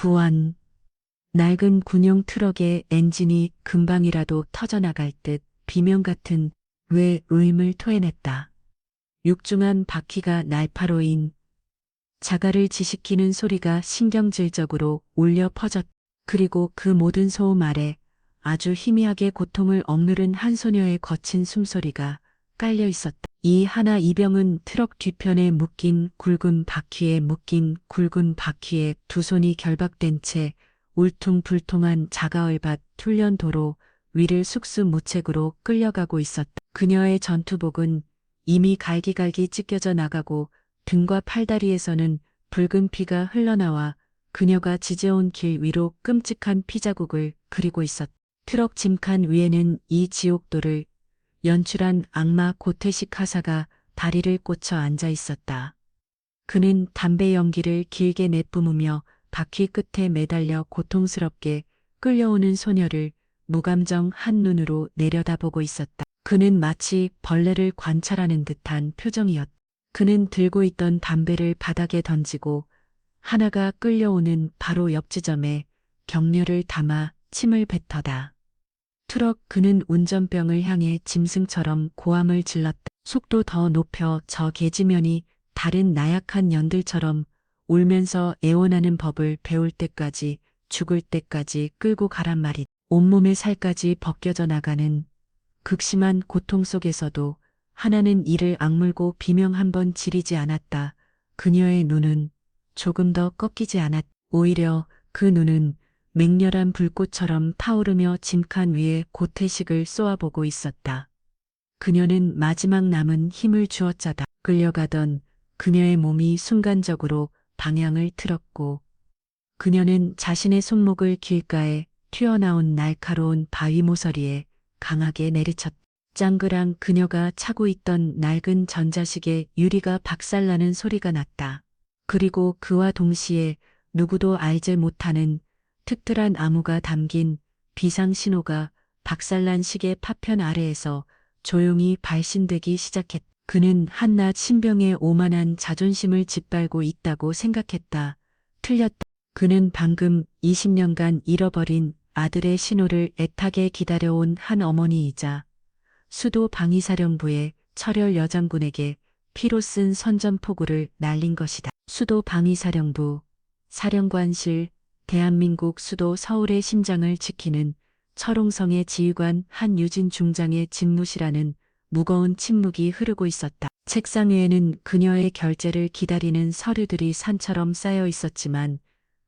부안. 낡은 군용 트럭의 엔진이 금방이라도 터져나갈 듯 비명 같은 의음을 토해냈다. 육중한 바퀴가 날파로인 자갈을 지식히는 소리가 신경질적으로 울려 퍼졌다. 그리고 그 모든 소음 아래 아주 희미하게 고통을 억누른 한 소녀의 거친 숨소리가 깔려 있었다. 이 하나 이병은 트럭 뒤편에 묶인 굵은 바퀴에 두 손이 결박된 채 울퉁불퉁한 자가을밭 훈련도로 위를 숙수무책으로 끌려가고 있었다. 그녀의 전투복은 이미 갈기갈기 찢겨져 나가고 등과 팔다리에서는 붉은 피가 흘러나와 그녀가 지져온 길 위로 끔찍한 피자국을 그리고 있었다. 트럭 짐칸 위에는 이 지옥도를 연출한 악마 고태식 하사가 다리를 꽂혀 앉아 있었다. 그는 담배 연기를 길게 내뿜으며 바퀴 끝에 매달려 고통스럽게 끌려오는 소녀를 무감정 한 눈으로 내려다보고 있었다. 그는 마치 벌레를 관찰하는 듯한 표정이었다. 그는 들고 있던 담배를 바닥에 던지고 하나가 끌려오는 바로 옆 지점에 격려를 담아 침을 뱉어다. 그는 운전병을 향해 짐승처럼 고함을 질렀다. 속도 더 높여 저 계지면이 다른 나약한 년들처럼 울면서 애원하는 법을 배울 때까지 죽을 때까지 끌고 가란 말이. 온몸의 살까지 벗겨져 나가는 극심한 고통 속에서도 하나는 이를 악물고 비명 한 번 지르지 않았다. 그녀의 눈은 조금 더 꺾이지 않았다. 오히려 그 눈은 맹렬한 불꽃처럼 타오르며 짐칸 위에 고태식을 쏘아보고 있었다. 그녀는 마지막 남은 힘을 주어짜다. 끌려가던 그녀의 몸이 순간적으로 방향을 틀었고 그녀는 자신의 손목을 길가에 튀어나온 날카로운 바위 모서리에 강하게 내리쳤다. 짱그랑 그녀가 차고 있던 낡은 전자식의 유리가 박살나는 소리가 났다. 그리고 그와 동시에 누구도 알지 못하는 특별한 암호가 담긴 비상신호가 박살난 시계 파편 아래에서 조용히 발신되기 시작했다. 그는 한낱 신병의 오만한 자존심을 짓밟고 있다고 생각했다. 틀렸다. 그는 방금 20년간 잃어버린 아들의 신호를 애타게 기다려온 한 어머니이자 수도 방위사령부의 철혈 여장군에게 피로 쓴 선전포고를 날린 것이다. 수도 방위사령부, 사령관실, 대한민국 수도 서울의 심장을 지키는 철옹성의 지휘관 한유진 중장의 집무실하는 무거운 침묵이 흐르고 있었다. 책상 위에는 그녀의 결재를 기다리는 서류들이 산처럼 쌓여 있었지만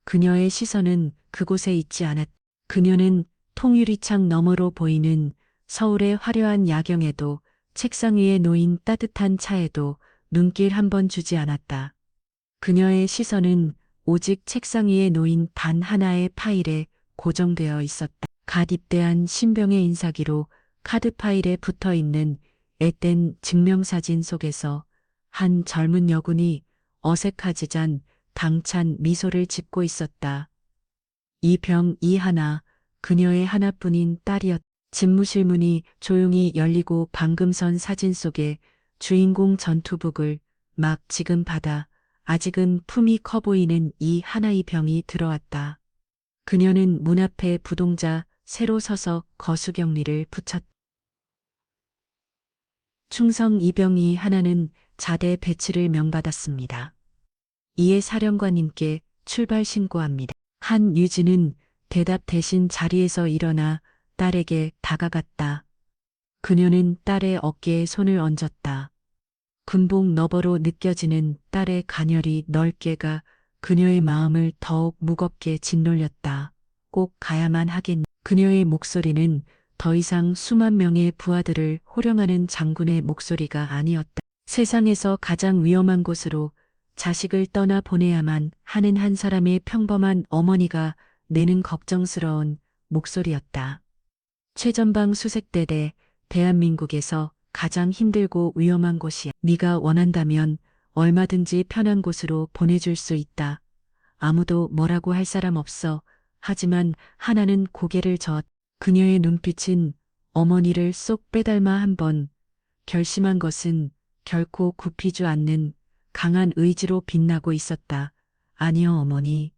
그녀의 시선은 그곳에 있지 않았다. 그녀는 통유리창 너머로 보이는 서울의 화려한 야경에도 책상 위에 놓인 따뜻한 차에도 눈길 한 번 주지 않았다. 그녀의 시선은 오직 책상 위에 놓인 단 하나의 파일에 고정되어 있었다. 갓 입대한 신병의 인사기로 카드 파일에 붙어 있는 앳된 증명사진 속에서 한 젊은 여군이 어색하지잔 당찬 미소를 짓고 있었다. 이 하나, 그녀의 하나뿐인 딸이었다. 집무실 문이 조용히 열리고 방금 선 사진 속에 주인공 전투복을 막 지금 받아 아직은 품이 커 보이는 이 하나의 병이 들어왔다. 그녀는 문 앞에 부동자 새로 서서 거수경리를 붙였다. 충성 이병이 하나는 자대 배치를 명받았습니다. 이에 사령관님께 출발 신고합니다. 한유진은 대답 대신 자리에서 일어나 딸에게 다가갔다. 그녀는 딸의 어깨에 손을 얹었다. 군복 너머로 느껴지는 딸의 가녀리 넓게가 그녀의 마음을 더욱 무겁게 짓눌렸다. 꼭 가야만 하겠니? 그녀의 목소리는 더 이상 수만 명의 부하들을 호령하는 장군의 목소리가 아니었다. 세상에서 가장 위험한 곳으로 자식을 떠나 보내야만 하는 한 사람의 평범한 어머니가 내는 걱정스러운 목소리였다. 최전방 수색대대 대한민국에서 가장 힘들고 위험한 곳이야. 네가 원한다면 얼마든지 편한 곳으로 보내줄 수 있다. 아무도 뭐라고 할 사람 없어. 하지만 하나는 고개를 젓. 그녀의 눈빛은 어머니를 쏙 빼닮아 한번 결심한 것은 결코 굽히지 않는 강한 의지로 빛나고 있었다. 아니요, 어머니.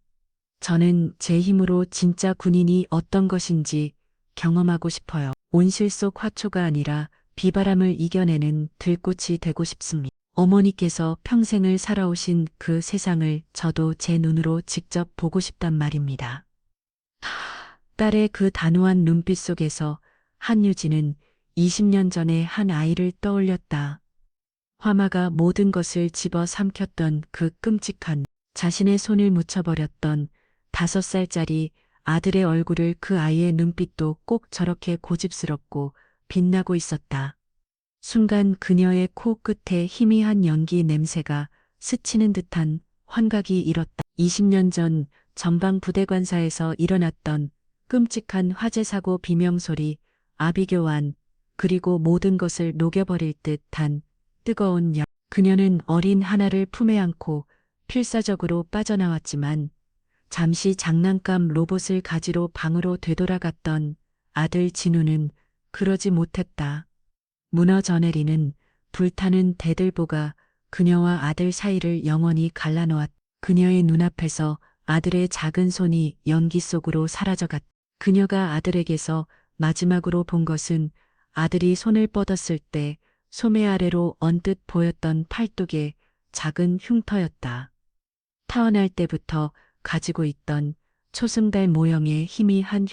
저는 제 힘으로 진짜 군인이 어떤 것인지 경험하고 싶어요. 온실 속 화초가 아니라 비바람을 이겨내는 들꽃이 되고 싶습니다. 어머니께서 평생을 살아오신 그 세상을 저도 제 눈으로 직접 보고 싶단 말입니다. 딸의 그 단호한 눈빛 속에서 한유진은 20년 전에 한 아이를 떠올렸다. 화마가 모든 것을 집어 삼켰던 그 끔찍한 자신의 손을 묻혀버렸던 5살짜리 아들의 얼굴을 그 아이의 눈빛도 꼭 저렇게 고집스럽고 빛나고 있었다. 순간 그녀의 코끝에 희미한 연기 냄새가 스치는 듯한 환각이 일었다. 20년 전 전방 부대관사에서 일어났던 끔찍한 화재 사고 비명소리, 아비교환, 그리고 모든 것을 녹여버릴 듯한 뜨거운 열. 그녀는 어린 하나를 품에 안고 필사적으로 빠져나왔지만 잠시 장난감 로봇을 가지러 방으로 되돌아갔던 아들 진우는 그러지 못했다. 무너져 내리는 불타는 대들보가 그녀와 아들 사이를 영원히 갈라놓았. 그녀의 눈앞에서 아들의 작은 손이 연기 속으로 사라져갔. 그녀가 아들에게서 마지막으로 본 것은 아들이 손을 뻗었을 때 소매 아래로 언뜻 보였던 팔뚝의 작은 흉터였다. 태어날 때부터 가지고 있던 초승달 모형의 희미한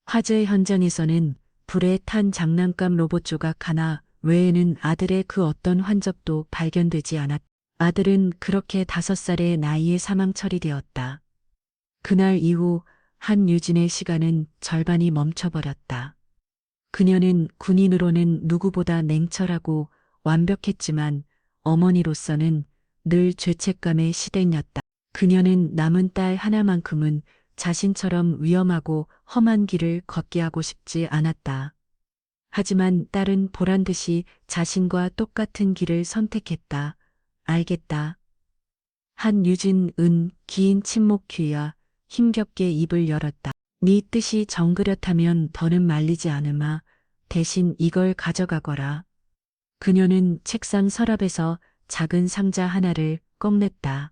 화재 현장에서는 불에 탄 장난감 로봇 조각 하나 외에는 아들의 그 어떤 흔적도 발견되지 않았다. 아들은 그렇게 5살의 나이에 사망 처리되었다. 그날 이후 한유진의 시간은 절반이 멈춰버렸다. 그녀는 군인으로는 누구보다 냉철하고 완벽했지만 어머니로서는 늘 죄책감에 시댕겼다. 그녀는 남은 딸 하나만큼은 자신처럼 위험하고 험한 길을 걷게 하고 싶지 않았다. 하지만 딸은 보란 듯이 자신과 똑같은 길을 선택했다. 알겠다. 한유진은 긴 침묵 뒤야 힘겹게 입을 열었다. 네 뜻이 정그렸다면 더는 말리지 않으마. 대신 이걸 가져가거라. 그녀는 책상 서랍에서 작은 상자 하나를 꺼냈다.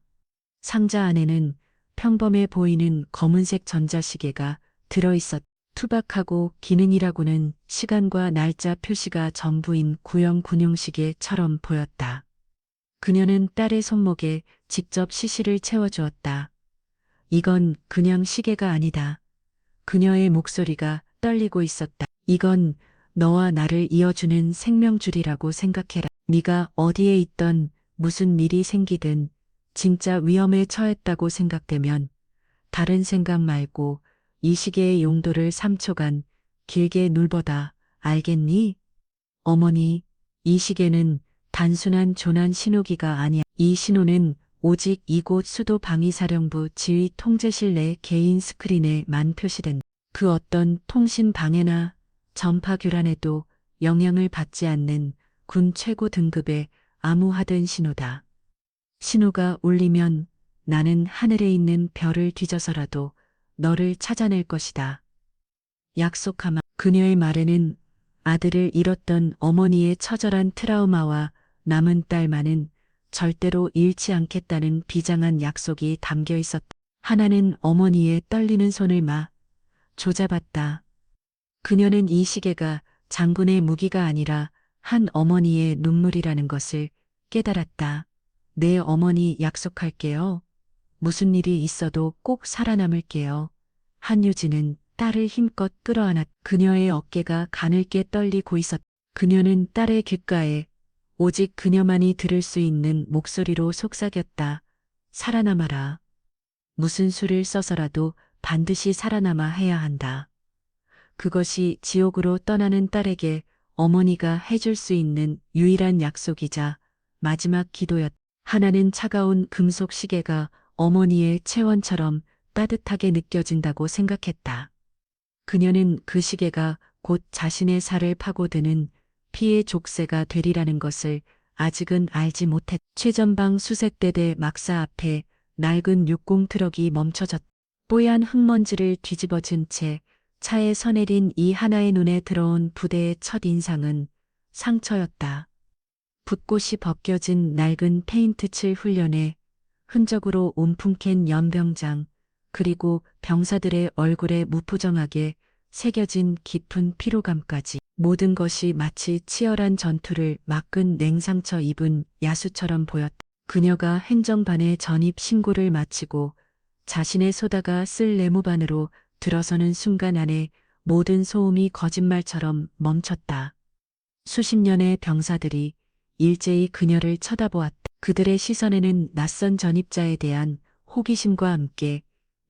상자 안에는 평범해 보이는 검은색 전자시계가 들어있었다. 투박하고 기능이라고는 시간과 날짜 표시가 전부인 구형 군용시계처럼 보였다. 그녀는 딸의 손목에 직접 시시를 채워주었다. 이건 그냥 시계가 아니다. 그녀의 목소리가 떨리고 있었다. 이건 너와 나를 이어주는 생명줄이라고 생각해라. 네가 어디에 있던 무슨 일이 생기든 진짜 위험에 처했다고 생각되면 다른 생각 말고 이 시계의 용도를 3초간 길게 눌보다. 알겠니? 어머니, 이 시계는 단순한 조난 신호기가 아니야. 이 신호는 오직 이곳 수도 방위사령부 지휘 통제실 내 개인 스크린에만 표시된 그 어떤 통신 방해나 전파 교란에도 영향을 받지 않는 군 최고 등급의 암호화된 신호다. 신호가 울리면 나는 하늘에 있는 별을 뒤져서라도 너를 찾아낼 것이다. 약속하마. 그녀의 말에는 아들을 잃었던 어머니의 처절한 트라우마와 남은 딸만은 절대로 잃지 않겠다는 비장한 약속이 담겨 있었다. 하나는 어머니의 떨리는 손을 조잡았다. 그녀는 이 시계가 장군의 무기가 아니라 한 어머니의 눈물이라는 것을 깨달았다. 내 어머니 약속할게요. 무슨 일이 있어도 꼭 살아남을게요. 한유진은 딸을 힘껏 끌어안았. 그녀의 어깨가 가늘게 떨리고 있었. 그녀는 딸의 귓가에 오직 그녀만이 들을 수 있는 목소리로 속삭였다. 살아남아라. 무슨 수를 써서라도 반드시 살아남아 해야 한다. 그것이 지옥으로 떠나는 딸에게 어머니가 해줄 수 있는 유일한 약속이자 마지막 기도였. 하나는 차가운 금속 시계가 어머니의 체원처럼 따뜻하게 느껴진다고 생각했다. 그녀는 그 시계가 곧 자신의 살을 파고드는 피의 족쇄가 되리라는 것을 아직은 알지 못했. 최전방 수색대대 막사 앞에 낡은 60 트럭이 멈춰졌. 뽀얀 흙먼지를 뒤집어진 채 차에 서내린 이 하나의 눈에 들어온 부대의 첫 인상은 상처였다. 붓꽃이 벗겨진 낡은 페인트칠 훈련에 흔적으로 온풍캔 연병장, 그리고 병사들의 얼굴에 무표정하게 새겨진 깊은 피로감까지 모든 것이 마치 치열한 전투를 막은 냉상처 입은 야수처럼 보였다. 그녀가 행정반의 전입 신고를 마치고 자신의 소다가 쓸 내무반으로 들어서는 순간 안에 모든 소음이 거짓말처럼 멈췄다. 수십 년의 병사들이 일제히 그녀를 쳐다보았다. 그들의 시선에는 낯선 전입자에 대한 호기심과 함께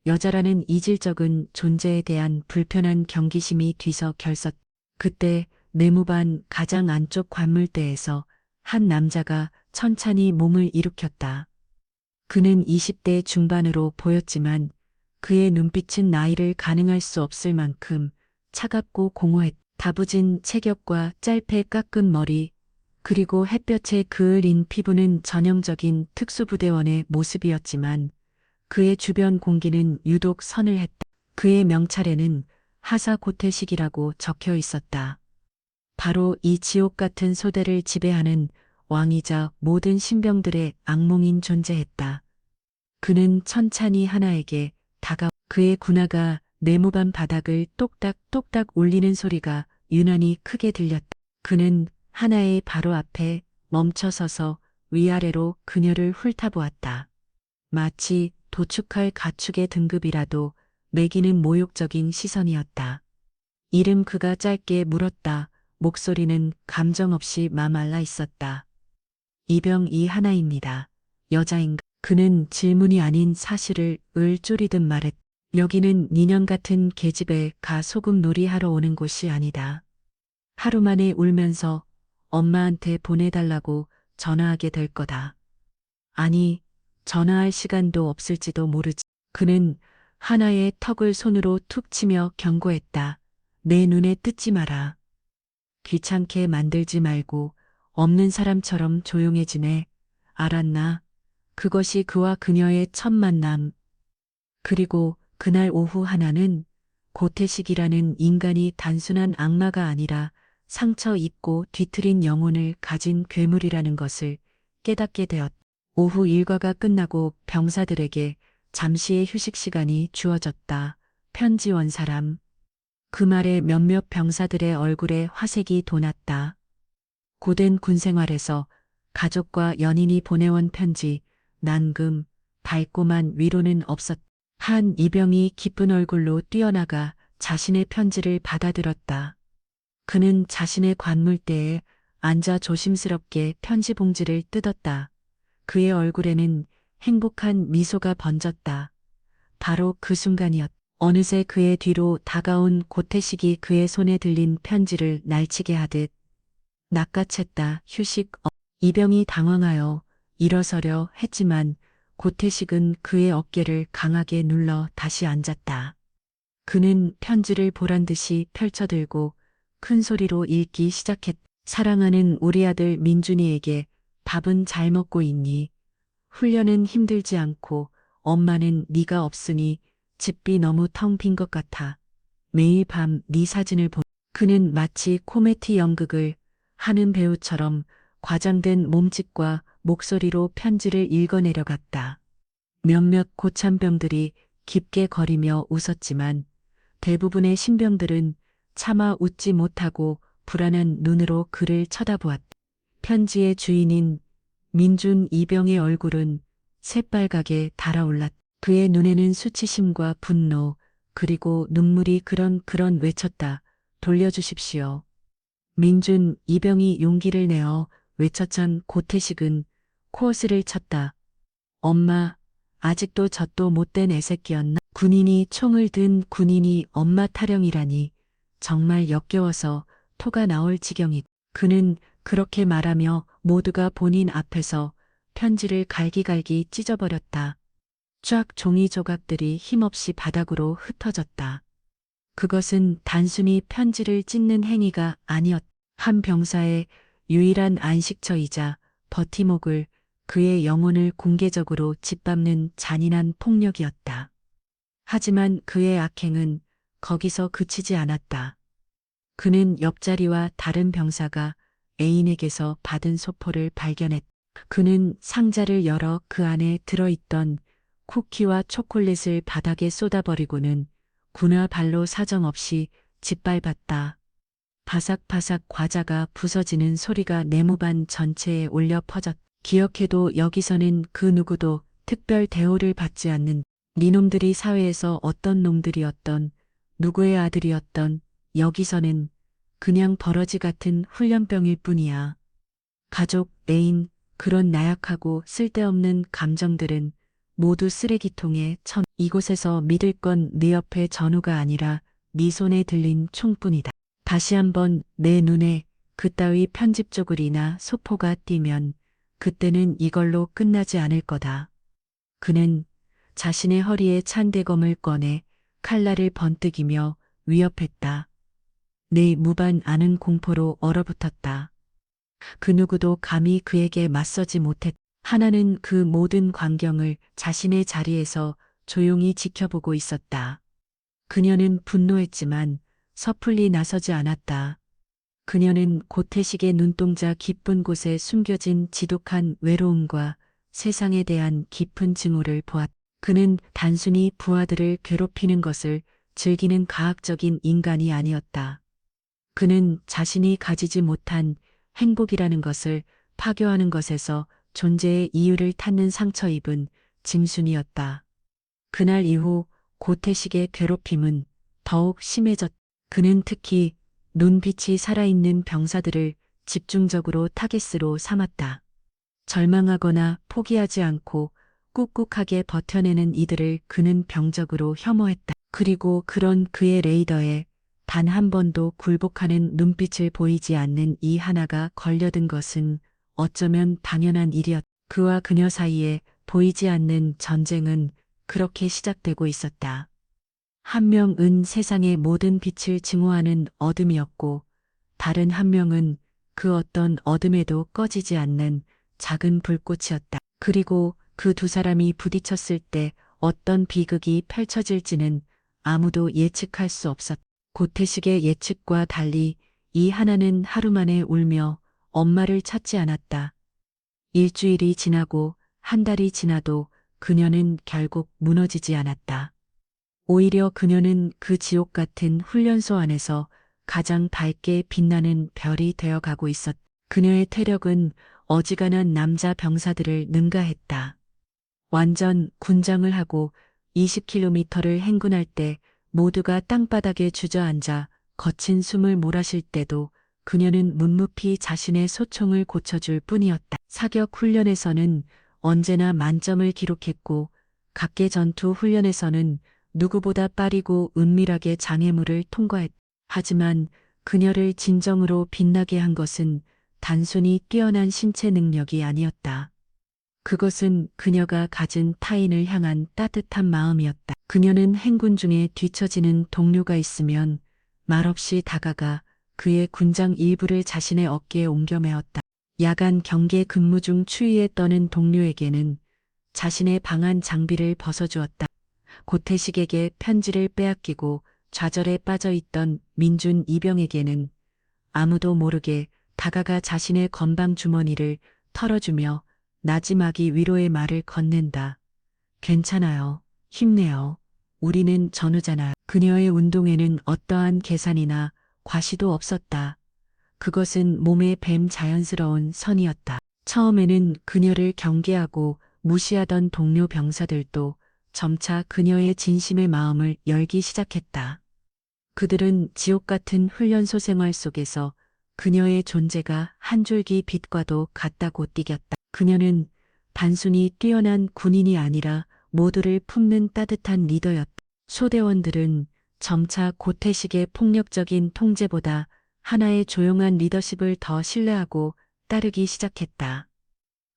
여자라는 이질적인 존재에 대한 불편한 경기심이 뒤서 결섰. 그때 내무반 가장 안쪽 관물대에서 한 남자가 천천히 몸을 일으켰다. 그는 20대 중반으로 보였지만 그의 눈빛은 나이를 가늠할 수 없을 만큼 차갑고 공허했다. 다부진 체격과 짧게 깎은 머리, 그리고 햇볕에 그을린 피부는 전형적인 특수부대원의 모습이었지만 그의 주변 공기는 유독 서늘했다. 그의 명찰에는 하사고태식이라고 적혀 있었다. 바로 이 지옥 같은 소대를 지배하는 왕이자 모든 신병들의 악몽인 존재했다. 그는 천천히 하나에게 다가 그의 군화가 내무반 바닥을 똑딱똑딱 울리는 소리가 유난히 크게 들렸다. 그는 하나의 바로 앞에 멈춰서서 위아래로 그녀를 훑어보았다. 마치 도축할 가축의 등급이라도 매기는 모욕적인 시선이었다. 이름 그가 짧게 물었다. 목소리는 감정 없이 마말라 있었다. 이병이 하나입니다. 여자인가? 그는 질문이 아닌 사실을 을조리듯 말했다. 여기는 니년 같은 계집애 가 소금 놀이하러 오는 곳이 아니다. 하루 만에 울면서 엄마한테 보내달라고 전화하게 될 거다. 아니, 전화할 시간도 없을지도 모르지. 그는 하나의 턱을 손으로 툭 치며 경고했다. 내 눈에 뜯지 마라. 귀찮게 만들지 말고 없는 사람처럼 조용해지네. 알았나? 그것이 그와 그녀의 첫 만남. 그리고 그날 오후 하나는 고태식이라는 인간이 단순한 악마가 아니라 상처 입고 뒤틀린 영혼을 가진 괴물이라는 것을 깨닫게 되었다. 오후 일과가 끝나고 병사들에게 잠시의 휴식 시간이 주어졌다. 편지 원 사람. 그 말에 몇몇 병사들의 얼굴에 화색이 돋았다. 고된 군 생활에서 가족과 연인이 보내온 편지, 난금, 달콤한 위로는 없었다. 한 이병이 기쁜 얼굴로 뛰어나가 자신의 편지를 받아들었다. 그는 자신의 관물대에 앉아 조심스럽게 편지 봉지를 뜯었다. 그의 얼굴에는 행복한 미소가 번졌다. 바로 그 순간이었다. 어느새 그의 뒤로 다가온 고태식이 그의 손에 들린 편지를 날치게 하듯 낚아챘다. 휴식. 이병이 당황하여 일어서려 했지만 고태식은 그의 어깨를 강하게 눌러 다시 앉았다. 그는 편지를 보란듯이 펼쳐들고 큰 소리로 읽기 시작했다. 사랑하는 우리 아들 민준이에게 밥은 잘 먹고 있니? 훈련은 힘들지 않고 엄마는 네가 없으니 집이 너무 텅 빈 것 같아. 매일 밤 네 사진을 그는 마치 코미디 연극을 하는 배우처럼 과장된 몸짓과 목소리로 편지를 읽어내려갔다. 몇몇 고참병들이 깊게 거리며 웃었지만 대부분의 신병들은 차마 웃지 못하고 불안한 눈으로 그를 쳐다보았다. 편지의 주인인 민준 이병의 얼굴은 새빨갛게 달아올랐다. 그의 눈에는 수치심과 분노, 그리고 눈물이 그런 외쳤다. 돌려주십시오. 민준 이병이 용기를 내어 외쳤던 고태식은 코어스를 쳤다. 엄마, 아직도 젖도 못된 애새끼였나? 군인이 총을 든 군인이 엄마 타령이라니 정말 역겨워서 토가 나올 지경이다. 그는 그렇게 말하며 모두가 본인 앞에서 편지를 갈기갈기 찢어버렸다. 쫙 종이 조각들이 힘없이 바닥으로 흩어졌다. 그것은 단순히 편지를 찢는 행위가 아니었다. 한 병사의 유일한 안식처이자 버팀목을 그의 영혼을 공개적으로 짓밟는 잔인한 폭력이었다. 하지만 그의 악행은 거기서 그치지 않았다. 그는 옆자리와 다른 병사가 애인에게서 받은 소포를 발견했다. 그는 상자를 열어 그 안에 들어있던 쿠키와 초콜릿을 바닥에 쏟아버리고는 군화 발로 사정없이 짓밟았다. 바삭바삭 과자가 부서지는 소리가 네모반 전체에 울려 퍼졌다. 기억해도 여기서는 그 누구도 특별 대우를 받지 않는 니놈들이 사회에서 어떤 놈들이었던 누구의 아들이었던 여기서는 그냥 버러지 같은 훈련병일 뿐이야. 가족, 애인, 그런 나약하고 쓸데없는 감정들은 모두 쓰레기통에 이곳에서 믿을 건 네 옆에 전우가 아니라 네 손에 들린 총뿐이다. 다시 한번 내 눈에 그따위 편집 쪼그리나 소포가 띄면 그때는 이걸로 끝나지 않을 거다. 그는 자신의 허리에 찬 대검을 꺼내 칼날을 번뜩이며 위협했다. 내 무반 아는 공포로 얼어붙었다. 그 누구도 감히 그에게 맞서지 못했다. 하나는 그 모든 광경을 자신의 자리에서 조용히 지켜보고 있었다. 그녀는 분노했지만 섣불리 나서지 않았다. 그녀는 고태식의 눈동자 깊은 곳에 숨겨진 지독한 외로움과 세상에 대한 깊은 증오를 보았다. 그는 단순히 부하들을 괴롭히는 것을 즐기는 가학적인 인간이 아니었다. 그는 자신이 가지지 못한 행복이라는 것을 파괴하는 것에서 존재의 이유를 찾는 상처 입은 짐승이었다. 그날 이후 고태식의 괴롭힘은 더욱 심해졌다. 그는 특히 눈빛이 살아있는 병사들을 집중적으로 타겟으로 삼았다. 절망하거나 포기하지 않고 꿋꿋하게 버텨내는 이들을 그는 병적으로 혐오했다. 그리고 그런 그의 레이더에 단 한 번도 굴복하는 눈빛을 보이지 않는 이 하나가 걸려든 것은 어쩌면 당연한 일이었다. 그와 그녀 사이에 보이지 않는 전쟁은 그렇게 시작되고 있었다. 한 명은 세상의 모든 빛을 증오하는 어둠이었고 다른 한 명은 그 어떤 어둠에도 꺼지지 않는 작은 불꽃이었다. 그리고 그 두 사람이 부딪혔을 때 어떤 비극이 펼쳐질지는 아무도 예측할 수 없었다. 고태식의 예측과 달리 이 하나는 하루 만에 울며 엄마를 찾지 않았다. 일주일이 지나고 한 달이 지나도 그녀는 결국 무너지지 않았다. 오히려 그녀는 그 지옥 같은 훈련소 안에서 가장 밝게 빛나는 별이 되어가고 있었다. 그녀의 태력은 어지간한 남자 병사들을 능가했다. 완전 군장을 하고 20km를 행군할 때 모두가 땅바닥에 주저앉아 거친 숨을 몰아쉴 때도 그녀는 묵묵히 자신의 소총을 고쳐줄 뿐이었다. 사격 훈련에서는 언제나 만점을 기록했고 각계 전투 훈련에서는 누구보다 빠르고 은밀하게 장애물을 통과했다. 하지만 그녀를 진정으로 빛나게 한 것은 단순히 뛰어난 신체 능력이 아니었다. 그것은 그녀가 가진 타인을 향한 따뜻한 마음이었다. 그녀는 행군 중에 뒤처지는 동료가 있으면 말없이 다가가 그의 군장 일부를 자신의 어깨에 옮겨 메었다. 야간 경계 근무 중 추위에 떠는 동료에게는 자신의 방한 장비를 벗어주었다. 고태식에게 편지를 빼앗기고 좌절에 빠져있던 민준 이병에게는 아무도 모르게 다가가 자신의 건방 주머니를 털어주며 나지막이 위로의 말을 건넨다. 괜찮아요. 힘내요. 우리는 전우잖아. 그녀의 운동에는 어떠한 계산이나 과시도 없었다. 그것은 몸의 뱀 자연스러운 선이었다. 처음에는 그녀를 경계하고 무시하던 동료 병사들도 점차 그녀의 진심의 마음을 열기 시작했다. 그들은 지옥 같은 훈련소 생활 속에서 그녀의 존재가 한 줄기 빛과도 같다고 띠겼다. 그녀는 단순히 뛰어난 군인이 아니라 모두를 품는 따뜻한 리더였다. 소대원들은 점차 고태식의 폭력적인 통제보다 하나의 조용한 리더십을 더 신뢰하고 따르기 시작했다.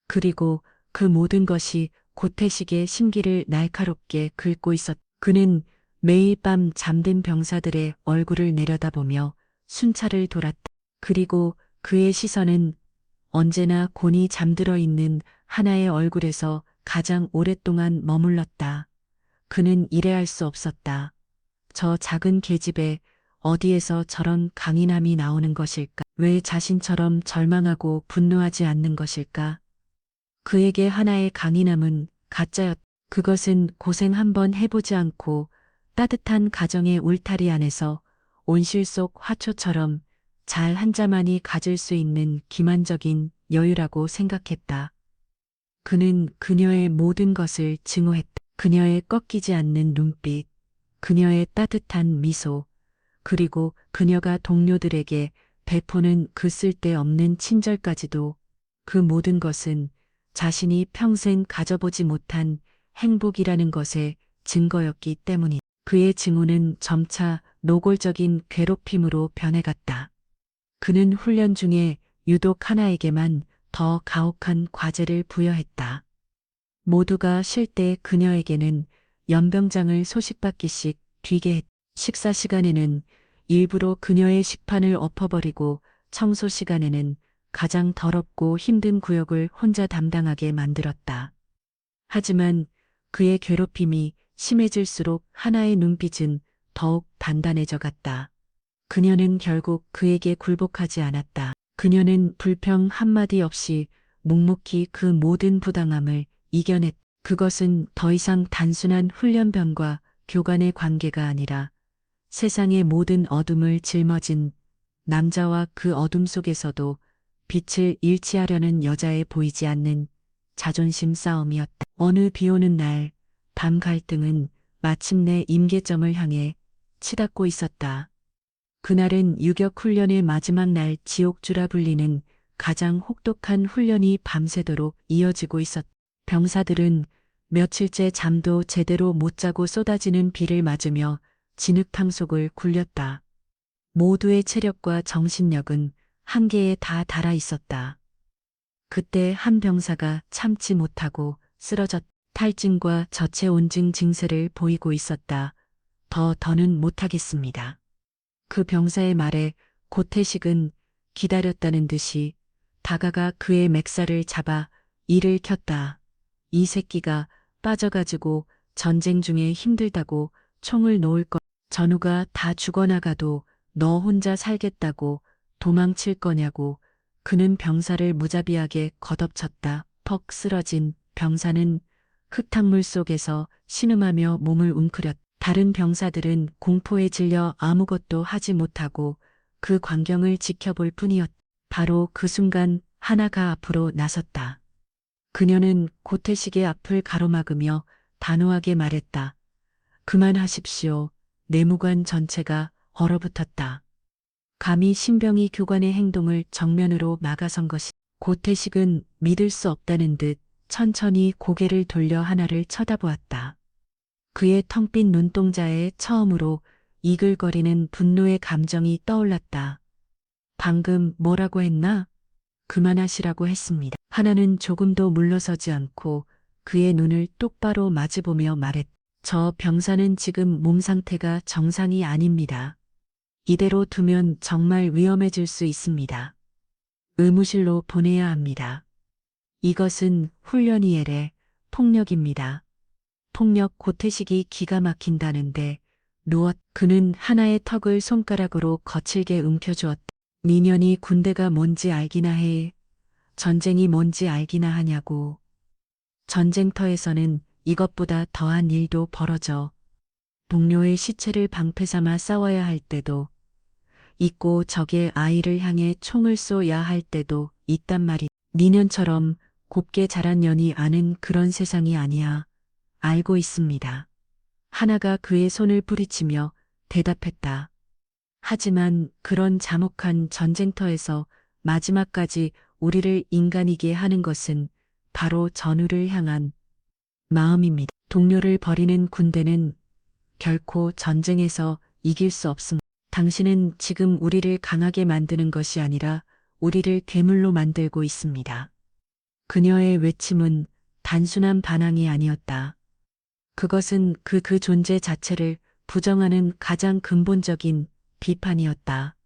그리고 그 모든 것이 고태식의 심기를 날카롭게 긁고 있었다. 그는 매일 밤 잠든 병사들의 얼굴을 내려다보며 순찰을 돌았다. 그리고 그의 시선은 언제나 곤히 잠들어 있는 하나의 얼굴에서 가장 오랫동안 머물렀다. 그는 이래할 수 없었다. 저 작은 계집에 어디에서 저런 강인함이 나오는 것일까? 왜 자신처럼 절망하고 분노하지 않는 것일까? 그에게 하나의 강인함은 가짜였다. 그것은 고생 한번 해보지 않고 따뜻한 가정의 울타리 안에서 온실 속 화초처럼 잘 한 자만이 가질 수 있는 기만적인 여유라고 생각했다. 그는 그녀의 모든 것을 증오했다. 그녀의 꺾이지 않는 눈빛, 그녀의 따뜻한 미소, 그리고 그녀가 동료들에게 베푸는 그 쓸데없는 친절까지도 그 모든 것은 자신이 평생 가져보지 못한 행복이라는 것의 증거였기 때문이다. 그의 증오는 점차 노골적인 괴롭힘으로 변해갔다. 그는 훈련 중에 유독 하나에게만 더 가혹한 과제를 부여했다. 모두가 쉴 때 그녀에게는 연병장을 소식받기씩 뒤게 했다. 식사 시간에는 일부러 그녀의 식판을 엎어버리고 청소 시간에는 가장 더럽고 힘든 구역을 혼자 담당하게 만들었다. 하지만 그의 괴롭힘이 심해질수록 하나의 눈빛은 더욱 단단해져 갔다. 그녀는 결국 그에게 굴복하지 않았다. 그녀는 불평 한마디 없이 묵묵히 그 모든 부당함을 이겨냈다. 그것은 더 이상 단순한 훈련병과 교관의 관계가 아니라 세상의 모든 어둠을 짊어진 남자와 그 어둠 속에서도 빛을 일치하려는 여자의 보이지 않는 자존심 싸움이었다. 어느 비 오는 날, 밤 갈등은 마침내 임계점을 향해 치닫고 있었다. 그날은 유격 훈련의 마지막 날 지옥주라 불리는 가장 혹독한 훈련이 밤새도록 이어지고 있었다. 병사들은 며칠째 잠도 제대로 못 자고 쏟아지는 비를 맞으며 진흙탕 속을 굴렸다. 모두의 체력과 정신력은 한계에 다 달아 있었다. 그때 한 병사가 참지 못하고 쓰러졌. 탈진과 저체온증 증세를 보이고 있었다. 더는 못하겠습니다. 그 병사의 말에 고태식은 기다렸다는 듯이 다가가 그의 맥살을 잡아 이를 켰다. 이 새끼가 빠져가지고 전쟁 중에 힘들다고 총을 놓을 것. 전우가 다 죽어나가도 너 혼자 살겠다고 도망칠 거냐고. 그는 병사를 무자비하게 걷어쳤다. 퍽 쓰러진 병사는 흙탕물 속에서 신음하며 몸을 웅크렸다. 다른 병사들은 공포에 질려 아무것도 하지 못하고 그 광경을 지켜볼 뿐이었다. 바로 그 순간 하나가 앞으로 나섰다. 그녀는 고태식의 앞을 가로막으며 단호하게 말했다. 그만하십시오. 내무관 전체가 얼어붙었다. 감히 신병이 교관의 행동을 정면으로 막아선 것이. 고태식은 믿을 수 없다는 듯 천천히 고개를 돌려 하나를 쳐다보았다. 그의 텅 빈 눈동자에 처음으로 이글거리는 분노의 감정이 떠올랐다. 방금 뭐라고 했나? 그만하시라고 했습니다. 하나는 조금도 물러서지 않고 그의 눈을 똑바로 마주보며 말했다. 저 병사는 지금 몸 상태가 정상이 아닙니다. 이대로 두면 정말 위험해질 수 있습니다. 의무실로 보내야 합니다. 이것은 훈련이 아니라 폭력입니다. 폭력. 고태식이 기가 막힌다는데 그는 하나의 턱을 손가락으로 거칠게 움켜주었다. 니년이 군대가 뭔지 알기나 해. 전쟁이 뭔지 알기나 하냐고. 전쟁터에서는 이것보다 더한 일도 벌어져. 동료의 시체를 방패 삼아 싸워야 할 때도 있고 적의 아이를 향해 총을 쏘야 할 때도 있단 말이. 니년처럼 곱게 자란 년이 아는 그런 세상이 아니야. 알고 있습니다. 하나가 그의 손을 뿌리치며 대답했다. 하지만 그런 참혹한 전쟁터에서 마지막까지 우리를 인간이게 하는 것은 바로 전우를 향한 마음입니다. 동료를 버리는 군대는 결코 전쟁에서 이길 수 없습니다. 당신은 지금 우리를 강하게 만드는 것이 아니라 우리를 괴물로 만들고 있습니다. 그녀의 외침은 단순한 반항이 아니었다. 그것은 그 존재 자체를 부정하는 가장 근본적인 비판이었다.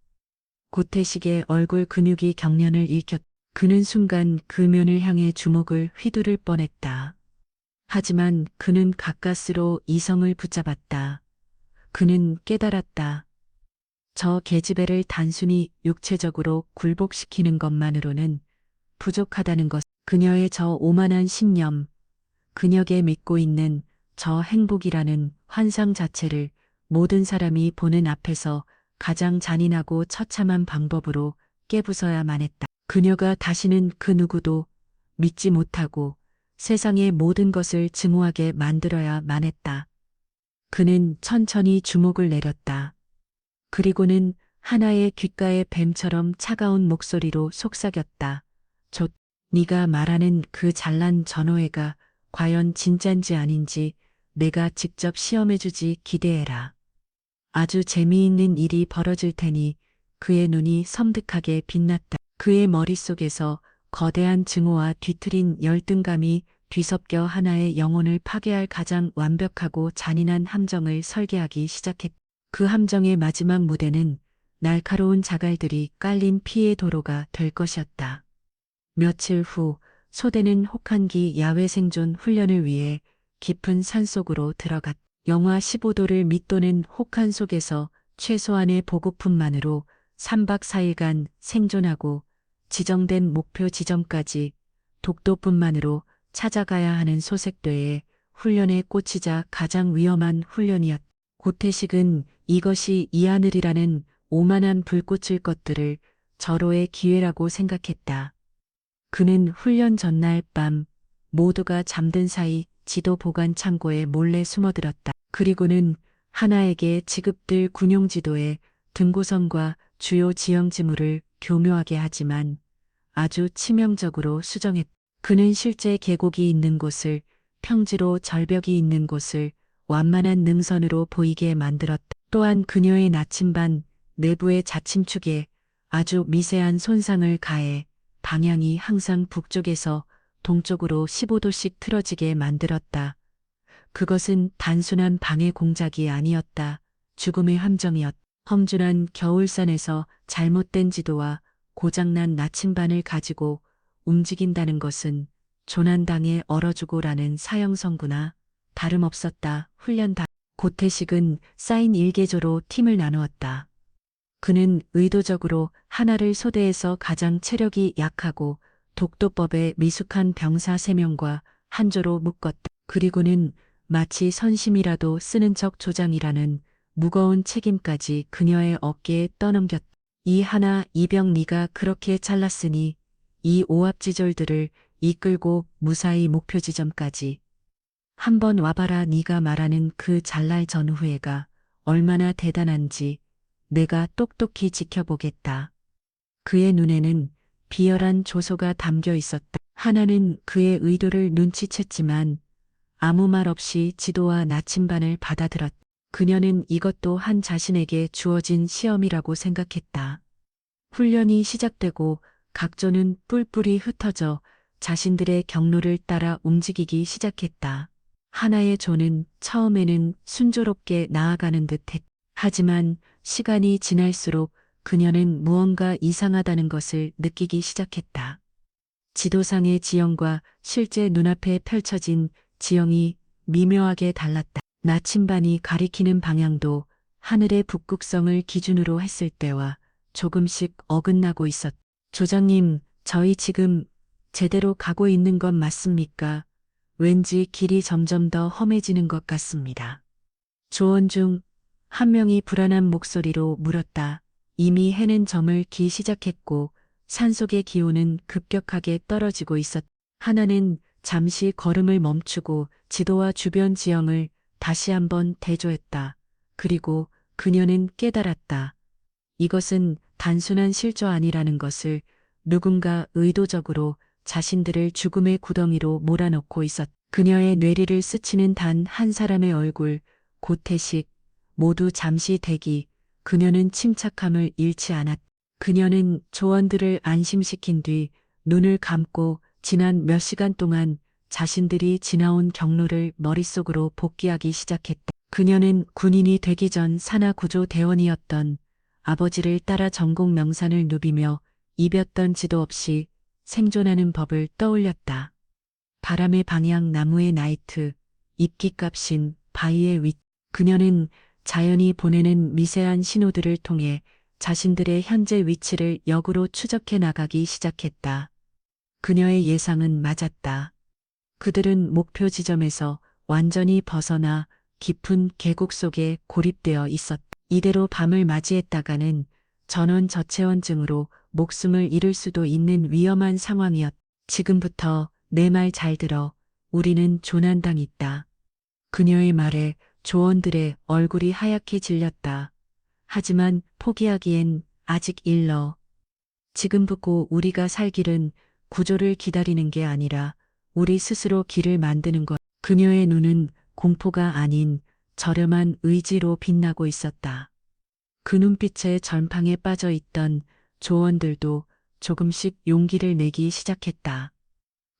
고태식의 얼굴 근육이 경련을 일으켰다. 그는 순간 그 면을 향해 주먹을 휘두를 뻔했다. 하지만 그는 가까스로 이성을 붙잡았다. 그는 깨달았다. 저 계집애를 단순히 육체적으로 굴복시키는 것만으로는 부족하다는 것. 그녀의 저 오만한 신념, 그녀게 믿고 있는 저 행복이라는 환상 자체를 모든 사람이 보는 앞에서 가장 잔인하고 처참한 방법으로 깨부숴야만 했다. 그녀가 다시는 그 누구도 믿지 못하고 세상의 모든 것을 증오하게 만들어야만 했다. 그는 천천히 주먹을 내렸다. 그리고는 하나의 귓가의 뱀처럼 차가운 목소리로 속삭였다. 네가 말하는 그 잘난 전호회가 과연 진짠지 아닌지 내가 직접 시험해주지 기대해라. 아주 재미있는 일이 벌어질 테니 그의 눈이 섬뜩하게 빛났다. 그의 머릿속에서 거대한 증오와 뒤틀린 열등감이 뒤섞여 하나의 영혼을 파괴할 가장 완벽하고 잔인한 함정을 설계하기 시작했다. 그 함정의 마지막 무대는 날카로운 자갈들이 깔린 피의 도로가 될 것이었다. 며칠 후 소대는 혹한기 야외 생존 훈련을 위해 깊은 산속으로 들어갔다. 영하 15도를 밑도는 혹한 속에서 최소한의 보급품만으로 3박 4일간 생존하고 지정된 목표 지점까지 독도뿐만으로 찾아가야 하는 소색도에 훈련에 꽂히자 가장 위험한 훈련이었다. 고태식은 이것이 이 하늘이라는 오만한 불꽃을 것들을 절호의 기회라고 생각했다. 그는 훈련 전날 밤 모두가 잠든 사이 지도 보관 창고에 몰래 숨어들었다. 그리고는 하나에게 지급될 군용 지도에 등고선과 주요 지형 지물을 교묘하게 하지만 아주 치명적으로 수정했다. 그는 실제 계곡이 있는 곳을 평지로 절벽이 있는 곳을 완만한 능선으로 보이게 만들었다. 또한 그녀의 나침반 내부의 자침축에 아주 미세한 손상을 가해 방향이 항상 북쪽에서 동쪽으로 15도씩 틀어지게 만들었다. 그것은 단순한 방해 공작이 아니었다. 죽음의 함정이었다. 험준한 겨울산에서 잘못된 지도와 고장난 나침반을 가지고 움직인다는 것은 조난당에 얼어주고라는 사형선고나 다름없었다. 훈련 고태식은 쌓인 일개조로 팀을 나누었다. 그는 의도적으로 하나를 소대에서 가장 체력이 약하고 독도법에 미숙한 병사 3명과 한 조로 묶었다. 그리고는 마치 선심이라도 쓰는 척 조장이라는 무거운 책임까지 그녀의 어깨에 떠넘겼다. 이 하나 이병 네가 그렇게 잘났으니 이 오합지졸들을 이끌고 무사히 목표 지점까지 한번 와봐라. 네가 말하는 그 잘날 전후회가 얼마나 대단한지 내가 똑똑히 지켜보겠다. 그의 눈에는 비열한 조소가 담겨 있었다. 하나는 그의 의도를 눈치챘지만 아무 말 없이 지도와 나침반을 받아들었다. 그녀는 이것도 한 자신에게 주어진 시험이라고 생각했다. 훈련이 시작되고 각조는 뿔뿔이 흩어져 자신들의 경로를 따라 움직이기 시작했다. 하나의 조는 처음에는 순조롭게 나아가는 듯했다. 하지만 시간이 지날수록 그녀는 무언가 이상하다는 것을 느끼기 시작했다. 지도상의 지형과 실제 눈앞에 펼쳐진 지형이 미묘하게 달랐다. 나침반이 가리키는 방향도 하늘의 북극성을 기준으로 했을 때와 조금씩 어긋나고 있었다. 조장님, 저희 지금 제대로 가고 있는 건 맞습니까? 왠지 길이 점점 더 험해지는 것 같습니다. 조원 중 한 명이 불안한 목소리로 물었다. 이미 해는 저물기 시작했고 산속의 기온은 급격하게 떨어지고 있었다. 하나는 잠시 걸음을 멈추고 지도와 주변 지형을 다시 한번 대조했다. 그리고 그녀는 깨달았다. 이것은 단순한 실조 아니라는 것을. 누군가 의도적으로 자신들을 죽음의 구덩이로 몰아넣고 있었다. 그녀의 뇌리를 스치는 단 한 사람의 얼굴, 고태식, 모두 잠시 대기. 그녀는 침착함을 잃지 않았다. 그녀는 조원들을 안심시킨 뒤 눈을 감고 지난 몇 시간 동안 자신들이 지나온 경로를 머릿속으로 복귀하기 시작했다. 그녀는 군인이 되기 전 산하구조 대원이었던 아버지를 따라 전공 명산을 누비며 입였던 지도 없이 생존하는 법을 떠올렸다. 바람의 방향, 나무의 나이트, 입기값인 바위의 윗. 그녀는 자연이 보내는 미세한 신호들을 통해 자신들의 현재 위치를 역으로 추적해 나가기 시작했다. 그녀의 예상은 맞았다. 그들은 목표 지점에서 완전히 벗어나 깊은 계곡 속에 고립되어 있었다. 이대로 밤을 맞이했다가는 전원 저체온증으로 목숨을 잃을 수도 있는 위험한 상황이었다. 지금부터 내 말 잘 들어. 우리는 조난당 있다. 그녀의 말에 조원들의 얼굴이 하얗게 질렸다. 하지만 포기하기엔 아직 일러. 지금부터 우리가 살 길은 구조를 기다리는 게 아니라 우리 스스로 길을 만드는 것. 그녀의 눈은 공포가 아닌 저렴한 의지로 빛나고 있었다. 그 눈빛의 전방에 빠져 있던 조원들도 조금씩 용기를 내기 시작했다.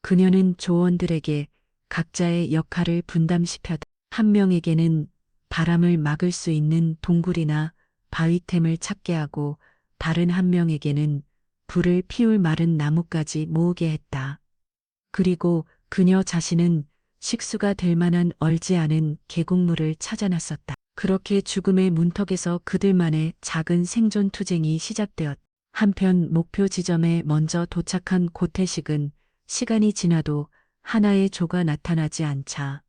그녀는 조원들에게 각자의 역할을 분담시켰다. 한 명에게는 바람을 막을 수 있는 동굴이나 바위템을 찾게 하고 다른 한 명에게는 불을 피울 마른 나무까지 모으게 했다. 그리고 그녀 자신은 식수가 될 만한 얼지 않은 계곡물을 찾아 나섰다. 그렇게 죽음의 문턱에서 그들만의 작은 생존 투쟁이 시작되었다. 한편 목표 지점에 먼저 도착한 고태식은 시간이 지나도 하나의 조가 나타나지 않자